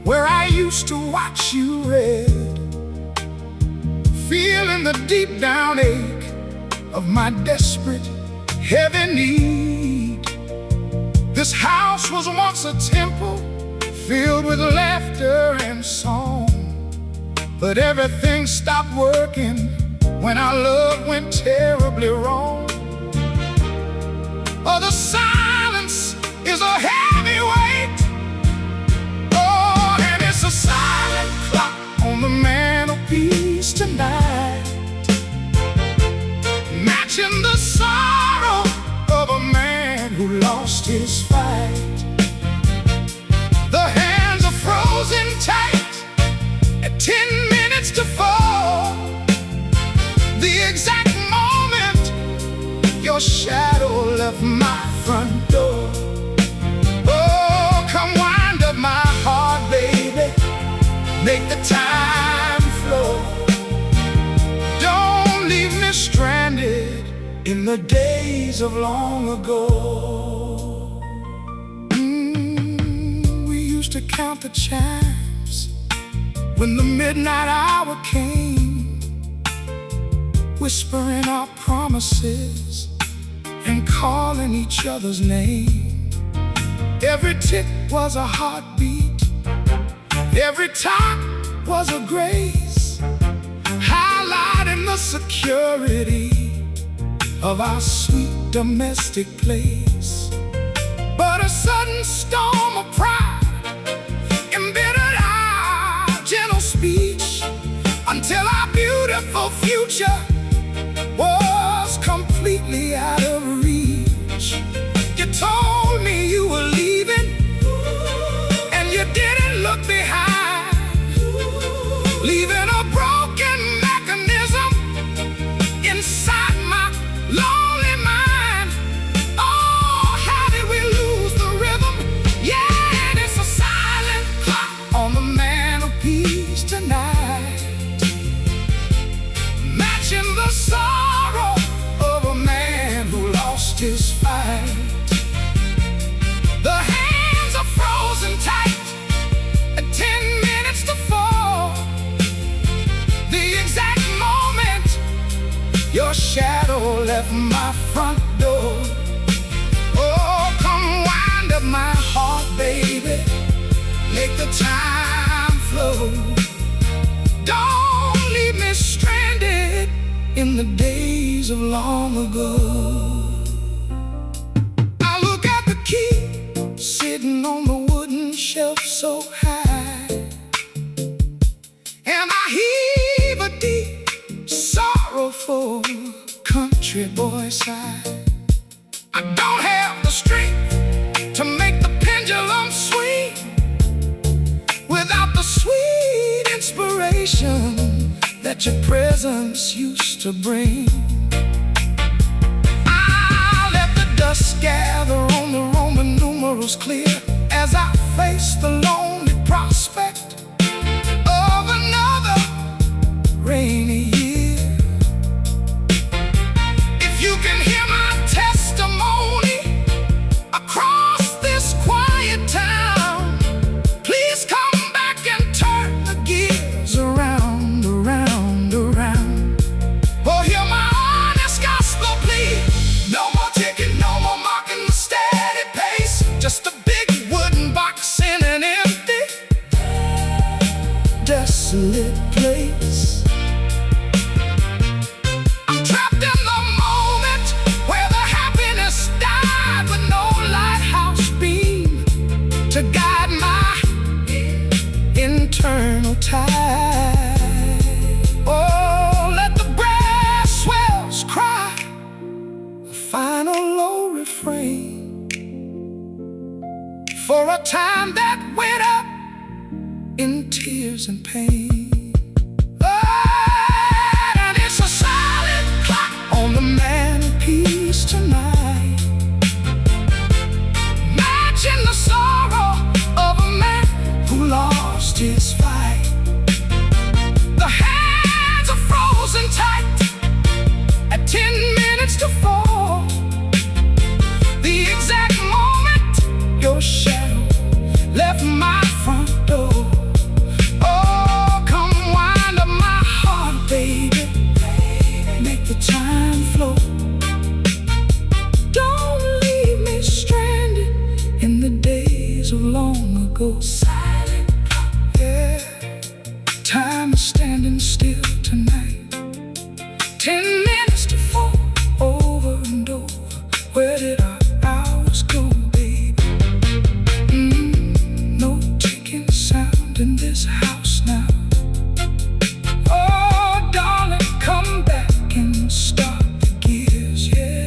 where I used to watch you read, feeling the deep down ache of my desperate, heavy need. This house was once a temple filled with laughter and song, but everything stopped working when our love went terribly wrong. Oh, the silence is a heavy weight. Oh, and it's a silent clock on the mantelpiece tonight, matching the sorrow of a man who lost his fight. The hands are frozen tight at 10 minutes to 4, the exact moment your shadow left my front door. Oh, come wind up my heart, baby, make the time flow. Don't leave me stranded in the days of long ago. We used to count the chimes when the midnight hour came, whispering our promises and calling each other's name. Every tick was a heartbeat, every talk was a grace, highlighting the security of our sweet domestic place. But a sudden storm of pride embittered our gentle speech, until our beautiful future was completely out of reach. You told me you were leaving, and you didn't look behind, leaving a broken mechanism inside my lonely mind. Oh, how did we lose the rhythm? Yeah, and it's a silent clock on the mantelpiece tonight, matching the sorrow of a man who lost his fight. The hands are frozen tight at 10 minutes to 4, the exact moment your shadow left my front door. Oh, come wind up my heart, baby, make the time flow. Don't leave me stranded in the days of long ago. I look at the key sitting on the wooden shelf so high, and I heave a deep, sorrowful country boy sigh. I don't have the strength to make the pendulum swing without the sweet inspiration that your presence used to bring. I let the dust gather on the Roman numerals clear as I face the lonely prospect of another rainy year. If you can hear my testimony across this quiet town, please come back and turn the gears around, around, around. Oh, hear my honest gospel plea. No more ticking, no more mocking the steady pace. Just a big wooden box in an empty, desolate place. I'm trapped in the moment where the happiness died, with no lighthouse beam to guide my internal tide. Oh, let the brass swells cry a final low refrain for a time that went up in tears and pain. Oh, and it's a silent clock on the mantelpiece tonight, matching the sorrow of a man who lost his fight. The hands are frozen tight at 10 minutes to 4, the exact moment your shadow left my front door. standing still tonight. 10 minutes to 4, over and over. Where did our hours go, baby? No ticking sound in this house now. Oh, darling, come back and start the gears, yeah.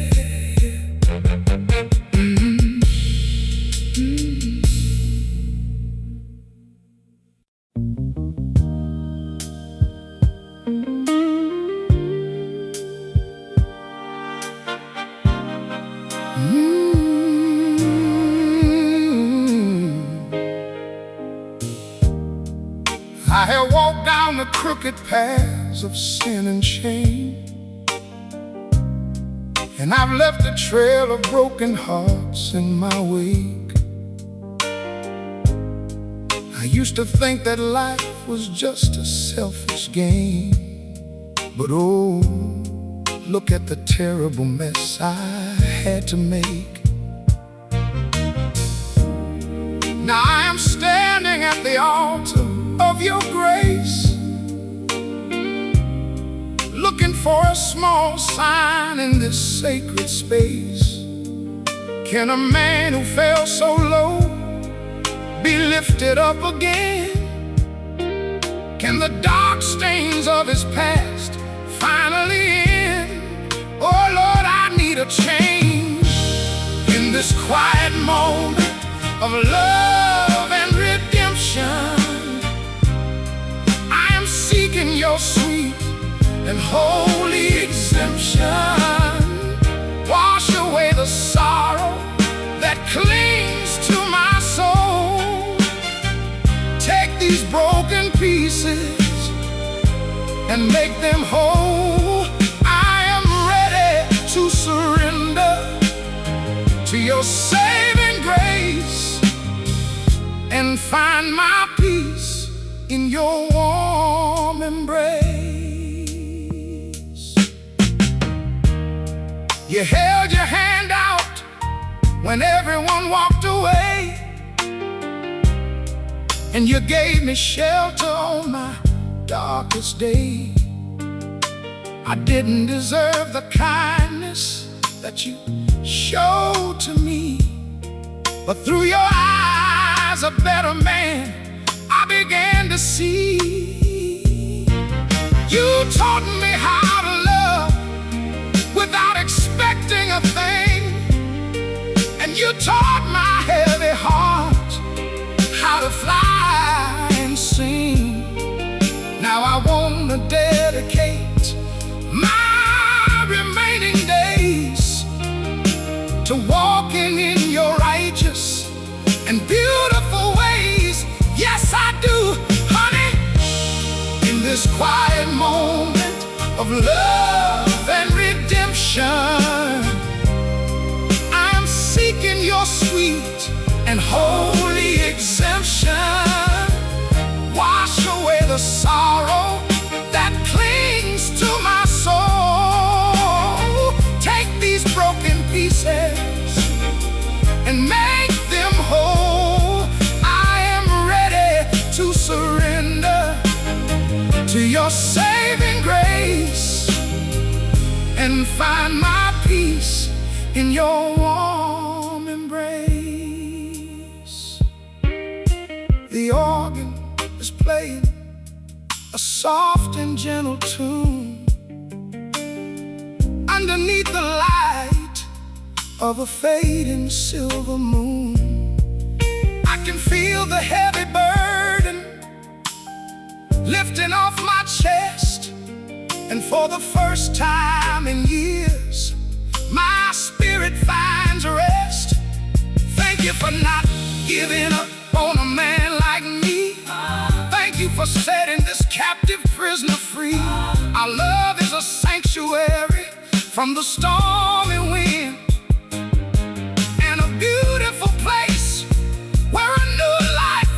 I have walked down the crooked paths of sin and shame, and I've left a trail of broken hearts in my wake. I used to think that life was just a selfish game, but oh, look at the terrible mess I had to make. Now I am standing at the altar of your grace, looking for a small sign in this sacred space. Can a man who fell so low be lifted up again? Can the dark stains of his past finally end? Oh Lord, I need a change in this quiet moment of love and redemption. I am seeking your sweet and holy exemption. Wash away the sorrow that clings to my soul. Take these broken pieces and make them whole. I am ready to surrender to your saving grace and find my peace in your warm embrace. You held your hand out when everyone walked away, and you gave me shelter on my darkest day. I didn't deserve the kindness that you showed to me, but through your eyes, a better man I began to see. You taught me how to love without expecting a thing, and you taught my heavy heart how to fly and sing. Now I want to dedicate my remaining days to walking in your righteous and beautiful ways. Yes, I do, honey. In this quiet moment of love and redemption, I'm seeking your sweet and holy exemption. Wash away the sorrow that clings to my soul. Take these broken pieces and make them whole. I am ready to surrender to your saving grace and find my peace in your warm embrace. The organ is playing a soft and gentle tune underneath the light of a fading silver moon. I can feel the heavy burden lifting off my chest, and for the first time in years, my spirit finds rest. Thank you for not giving up on a man like me. Thank you for setting this captive prisoner free. Our love is a sanctuary from the stormy wind, and a beautiful place where a new life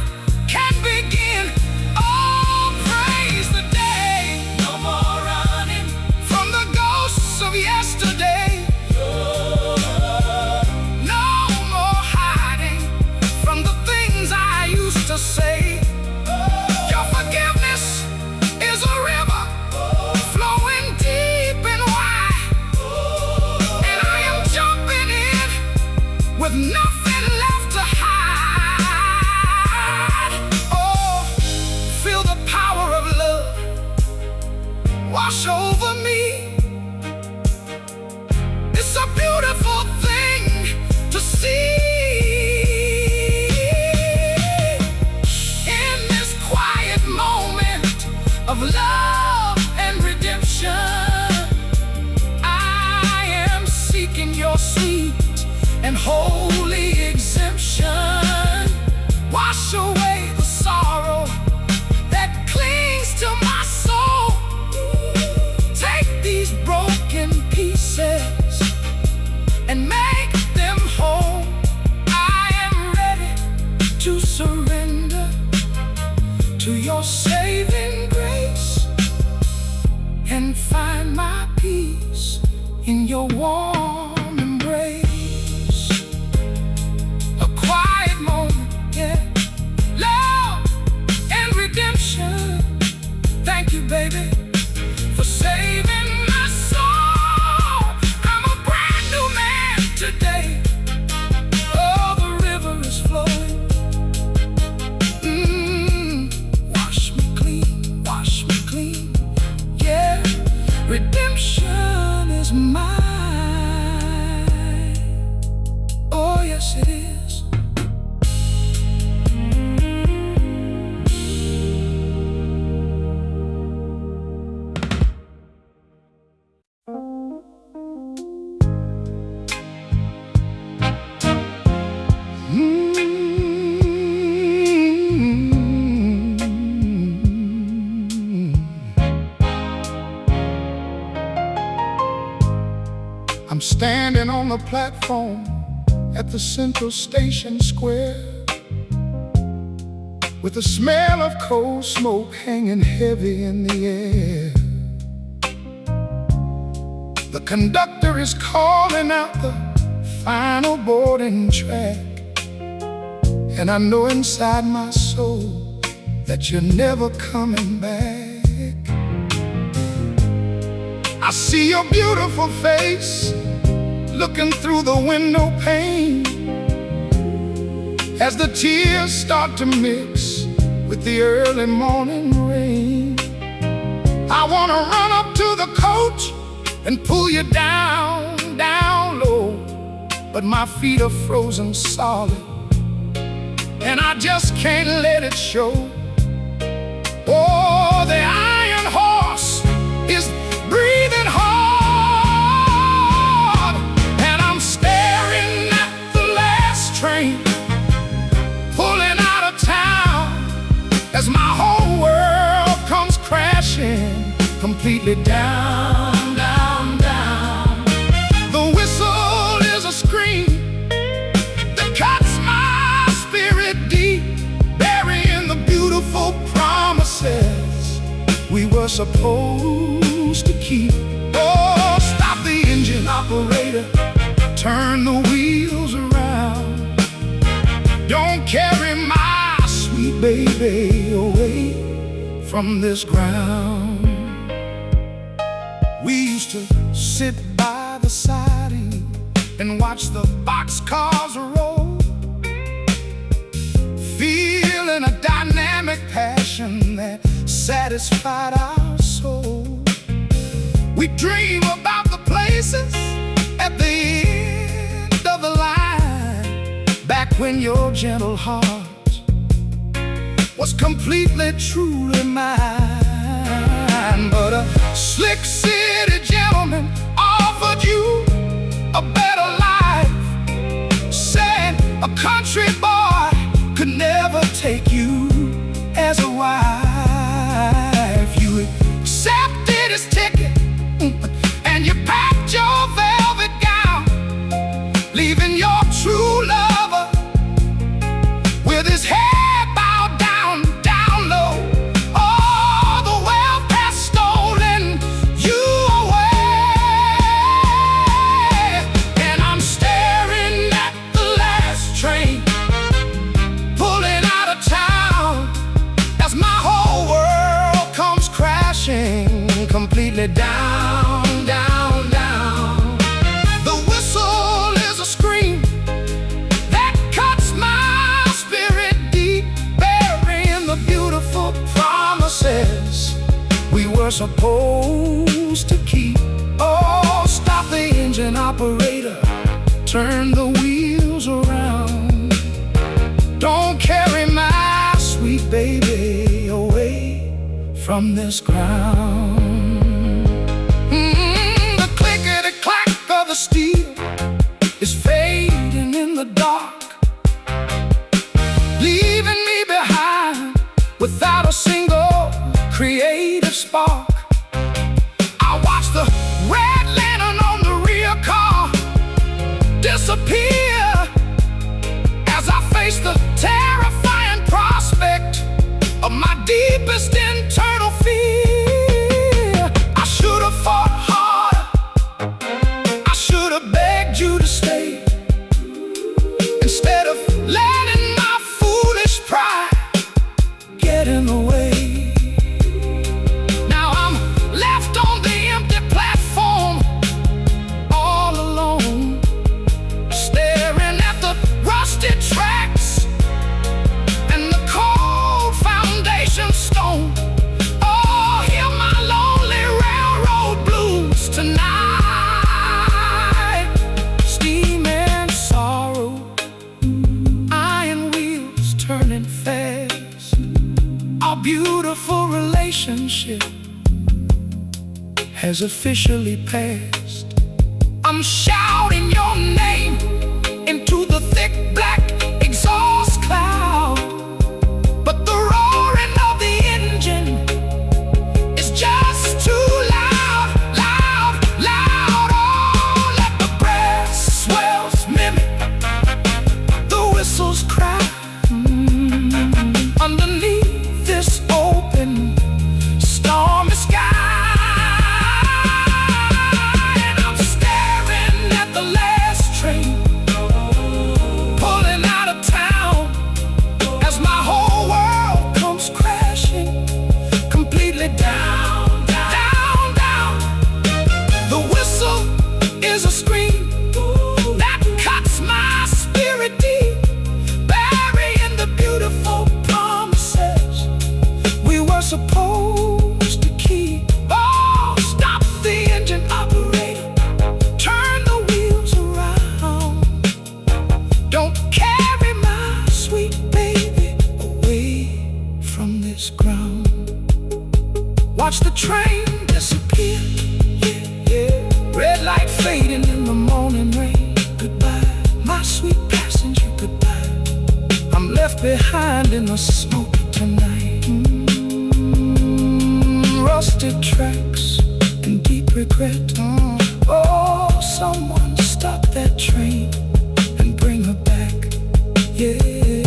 can begin. Oh, praise the day. No more running from the ghosts of yesterday. No more hiding from the things I used to say. Your forgiveness is power of love wash over me. It's a beautiful thing to see. In this quiet moment of love and redemption, I am seeking your sweet and holy exemption. Wash away the sorrow that clings to my soul. Take these broken pieces and make them whole. I am ready to surrender to your saving grace and find my peace in your warm embrace. A quiet moment, yeah, love and redemption. Thank you, baby, for saving my soul. I'm a brand new man today. Oh, the river is flowing. Wash me clean, yeah. Redemption is mine. Oh, yes, it is. I'm standing on the platform at the Central Station Square, with the smell of coal smoke hanging heavy in the air. The conductor is calling out the final boarding track, and I know inside my soul that you're never coming back. I see your beautiful face looking through the window pane as the tears start to mix with the early morning rain. I wanna run up to the coach and pull you down, down low, but my feet are frozen solid and I just can't let it show. Oh, the iron horse is breathing hard, and I'm staring at the last train pulling out of town as my whole world comes crashing completely down, down, down. The whistle is a scream that cuts my spirit deep, burying the beautiful promises we were supposed to keep. Oh, stop the engine, operator, turn the wheels around. Don't carry my sweet baby away from this ground. We used to sit by the siding and watch the boxcars roll, feeling a dynamic passion that satisfied our soul. We dream about the places at the end of the line, back when your gentle heart was completely, truly mine. But a slick city gentleman offered you a better life, said a country boy could never take you as a wife. You accepted his ticket and you packed your velvet gown, leaving your true lover with his head bowed down, down low. Oh, the wealth has stolen you away, and I'm staring at the last train pulling out of town as my whole world comes crashing completely down, down, down. The whistle is a scream that cuts my spirit deep, burying the beautiful promises were supposed to keep. Oh, stop the engine, operator, turn the wheels around. Don't carry my sweet baby away from this ground. The clickety-clack of the steel is fading in the dark, leaving me behind without a single creative spark. I watch the red lantern on the rear car disappear as I face the terrifying prospect of my deepest internal fear. I should have fought harder, I should have begged you to stay, instead of letting my foolish pride get in the way. Now I'm left on the empty platform, all alone, staring at the rusty tracks and the cold foundation stone. Oh, hear my lonely railroad blues tonight. Steam and sorrow, iron wheels turning fast. Our beautiful relationship has officially passed. I'm shouting your name into the thick black exhaust cloud, but the roaring of the engine is just too loud, loud, loud. Oh, let the brass swells mimic the whistle's cry underneath this open stormy sky. And I'm staring at the last train pulling out of town as my whole world comes crashing completely down, down, down. The whistle is a scream that cuts my spirit deep, burying the beautiful promises we were supposed to keep. Oh, stop the engine, operator, turn the wheels around. Don't carry my sweet baby away from this ground. Watch the train disappear, yeah, yeah. Red light fading in the morning rain. Goodbye, my sweet passenger, goodbye. I'm left behind in the smoke tonight. Rusted tracks and deep regret. Oh, someone stop that train and bring her back, yeah.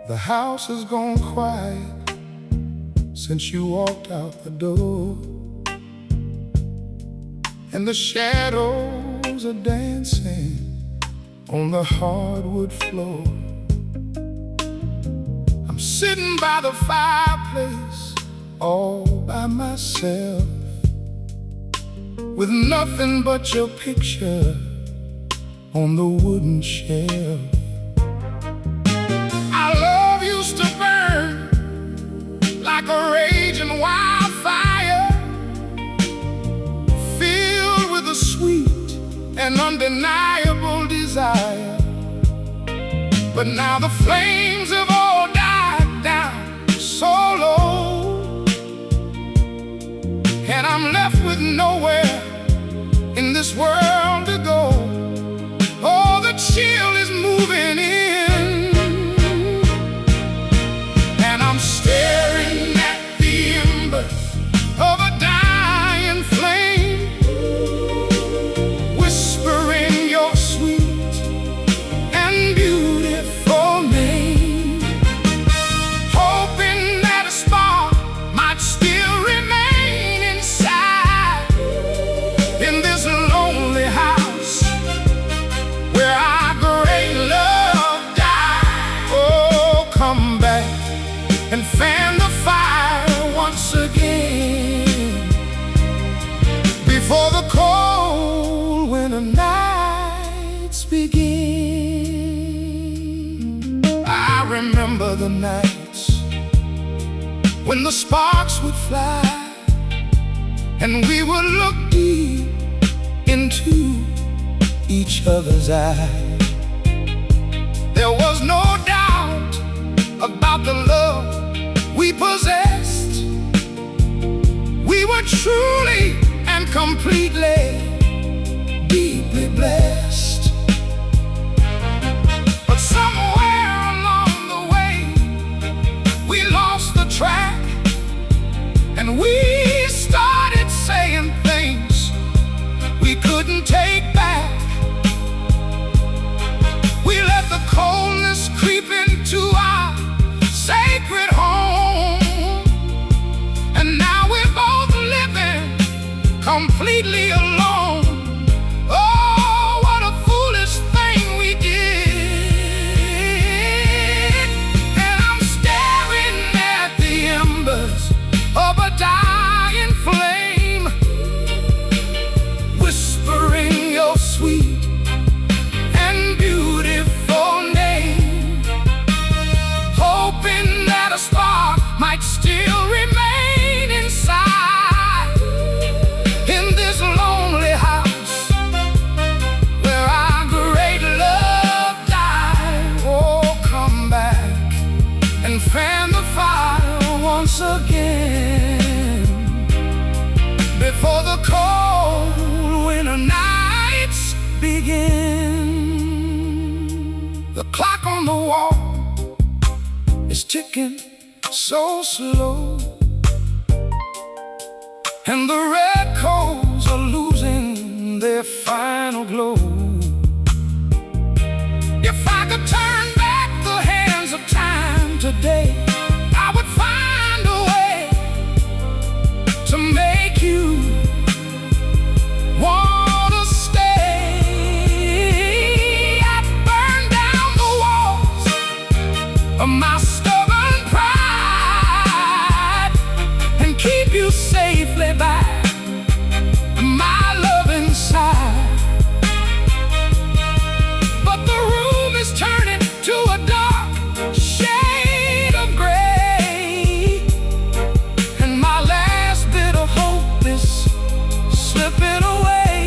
The house has gone quiet since you walked out the door, and the shadows are dancing on the hardwood floor. I'm sitting by the fireplace all by myself, with nothing but your picture on the wooden shelf. Our love used to burn like a raging wildfire, filled with a sweet and undeniable desire. But now the flames have all died down so low, and I'm left with nowhere in this world to go. Oh, the chill is moving in, and I'm staring at the embers of a dying flame, whispering your sweet and beautiful name, hoping that a spark might still remain inside in this the nights when the sparks would fly and we would look deep into each other's eyes. There was no doubt about the love we possessed. We were truly and completely, deeply blessed. But somewhere along the way, we lost the track, and we started saying things we couldn't take back. We let the coldness creep into our sacred home, and now we're both living completely alone. Oh, what a foolish thing we did. And I'm staring at the embers of a dying flame, whispering your sweet and beautiful name, hoping that a spark might still remain inside in this lonely house where our great love died. Oh, come back and fan the fire once again before the cold winter nights begin. The clock on the wall is ticking so slow, and the red coals are losing their final glow. If I could turn back the hands of time today, I would find a way to make you wanna stay. I'd burn down the walls of my stubborn pride and keep you safely by my love inside. But the room is turning to a dark shade of gray, and my last bit of hope is slipping away.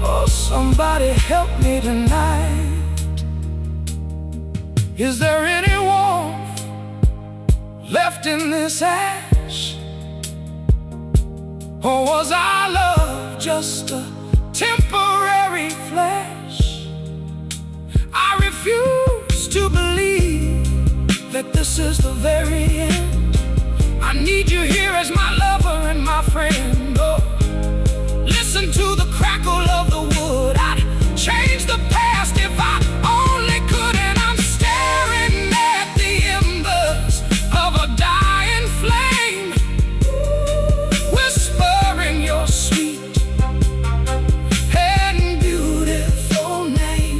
Oh, somebody help me tonight. Is there any warmth left in this ash? Or was our love just a temporary flash? I refuse to believe that this is the very end. I need you here as my lover and my friend. Oh, listen to the crackle of the wood. I'd change the past if I only could. And I'm staring at the embers of a dying flame, whispering your sweet and beautiful name,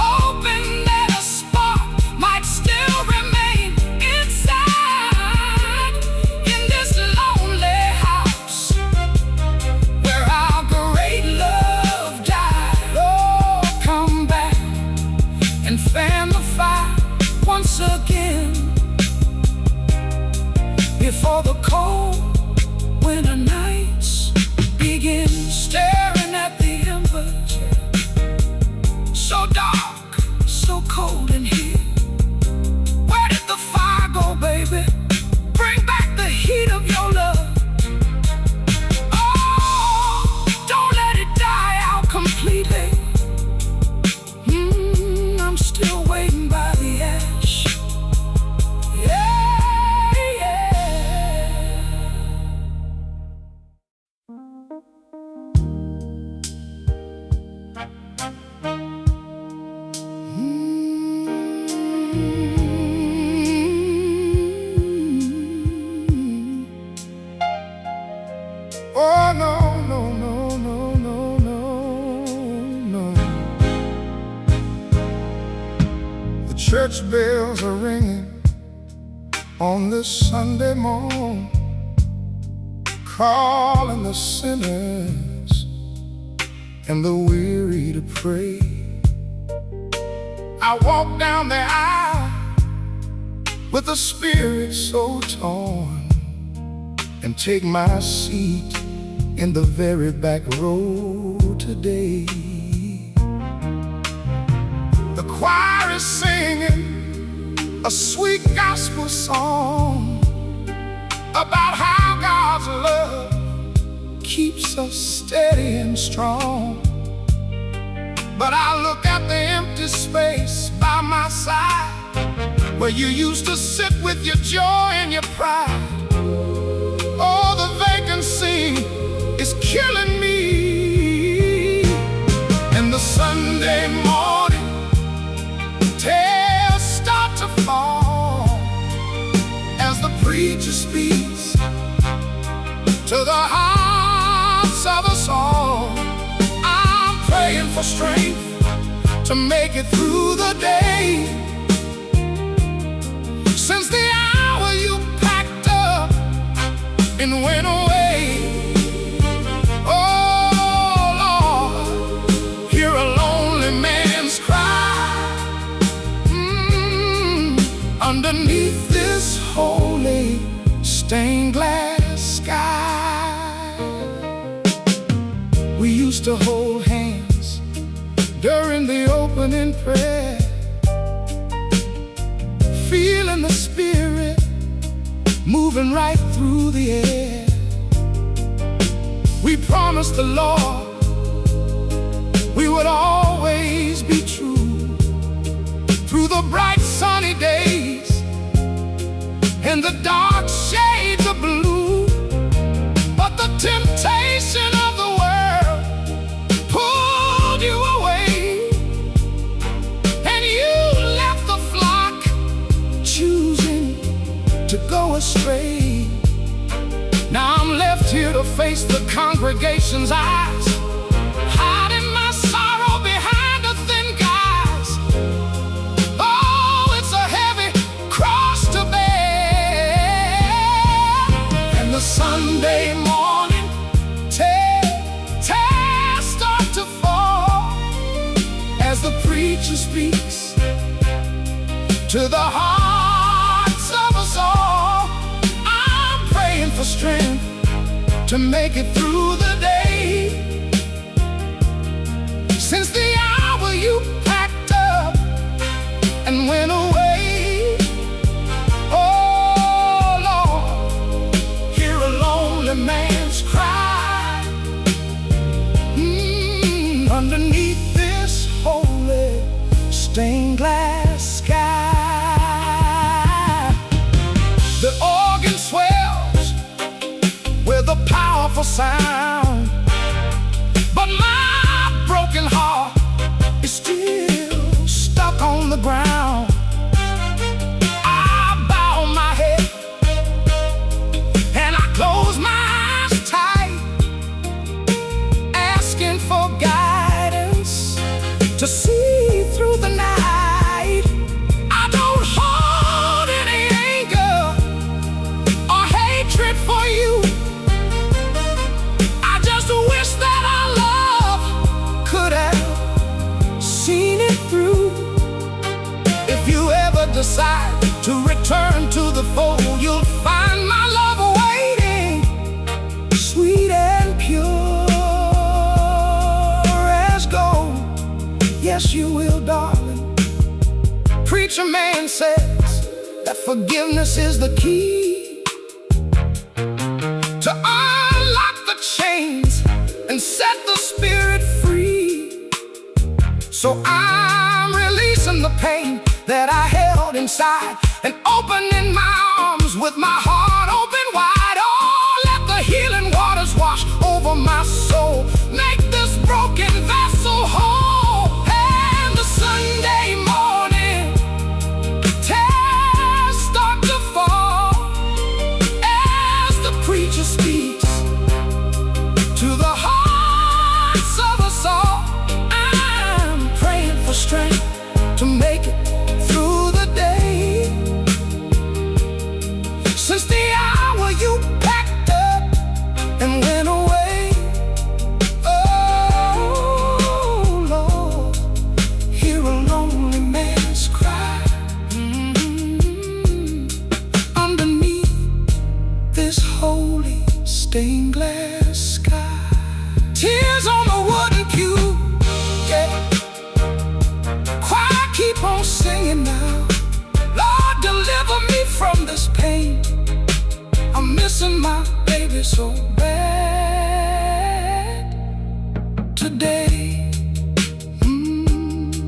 hoping that a spark might still remain inside in this lonely house where our great love died. Oh, come back and fan the fire once again before the cold winter nights begin. Staring at the embers, so dark, so cold in here. Where did the fire go, baby? Bring back the heat of your love. Oh, don't let it die out completely. I'm still waiting by the ash. Yeah, yeah. Oh, no, no, no, no, no, no, no. The church bells are ringing on this Sunday morn, calling the sinners and the weary to pray. I walk down the aisle with a spirit so torn, and take my seat in the very back row today. The choir is singing a sweet gospel song about how God's love keeps us steady and strong. But I look at the empty space by my side, where you used to sit with your joy and your pride. Oh, the vacancy is killing me. And the Sunday morning tears start to fall as the preacher speaks to the hearts of us all. I'm praying for strength to make it through the day, since the hour you packed up and went away. Oh Lord, hear a lonely man's cry underneath this holy stained glass sky. We used to hold hands during the opening prayer, feeling the Spirit moving right through the air. We promised the Lord we would always be true through the bright sunny days and the dark shades of blue. But the temptation of the world pulled you away, and you left the flock, choosing to go astray. Now I'm left here to face the congregation's eyes, hiding my sorrow behind a thin guise. Oh, it's a heavy cross to bear. And the Sunday morning tears start to fall as the preacher speaks to the hearts of us all. I'm praying for strength to make it through the day, since the hour you packed up and went away. Oh Lord, hear a lonely man's cry underneath this holy stained glass sky. The organ swells with a powerful sound, but my broken heart is still stuck on the ground. I bow my head and I close my eyes tight, asking for guidance to see through the night. I don't hold any anger or hatred for you. I just wish that our love could have seen it through. If you ever decide to return to the fold, you'll find my love waiting, sweet and pure as gold. Yes, you will, darling. Preacher man says that forgiveness is the key to unlock the chains and set the spirit free. So I'm releasing the pain that I held inside and opening my arms with my heart open wide. Oh, let the healing waters wash over my soul, make this broken vessel whole. And the Sunday morning tears start to fall as the preacher speaks to the hearts of us all. I'm praying for strength to make it through the day, since the hour you packed up and went away. Oh stained glass sky, tears on the wooden pew, yeah. Choir keep on singing now. Lord, deliver me from this pain. I'm missing my baby so bad today.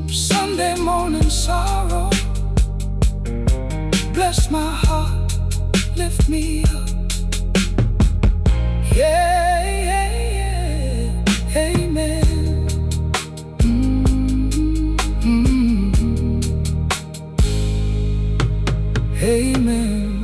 Sunday morning sorrow, bless my heart, lift me up. Yeah, yeah, yeah, amen. Amen.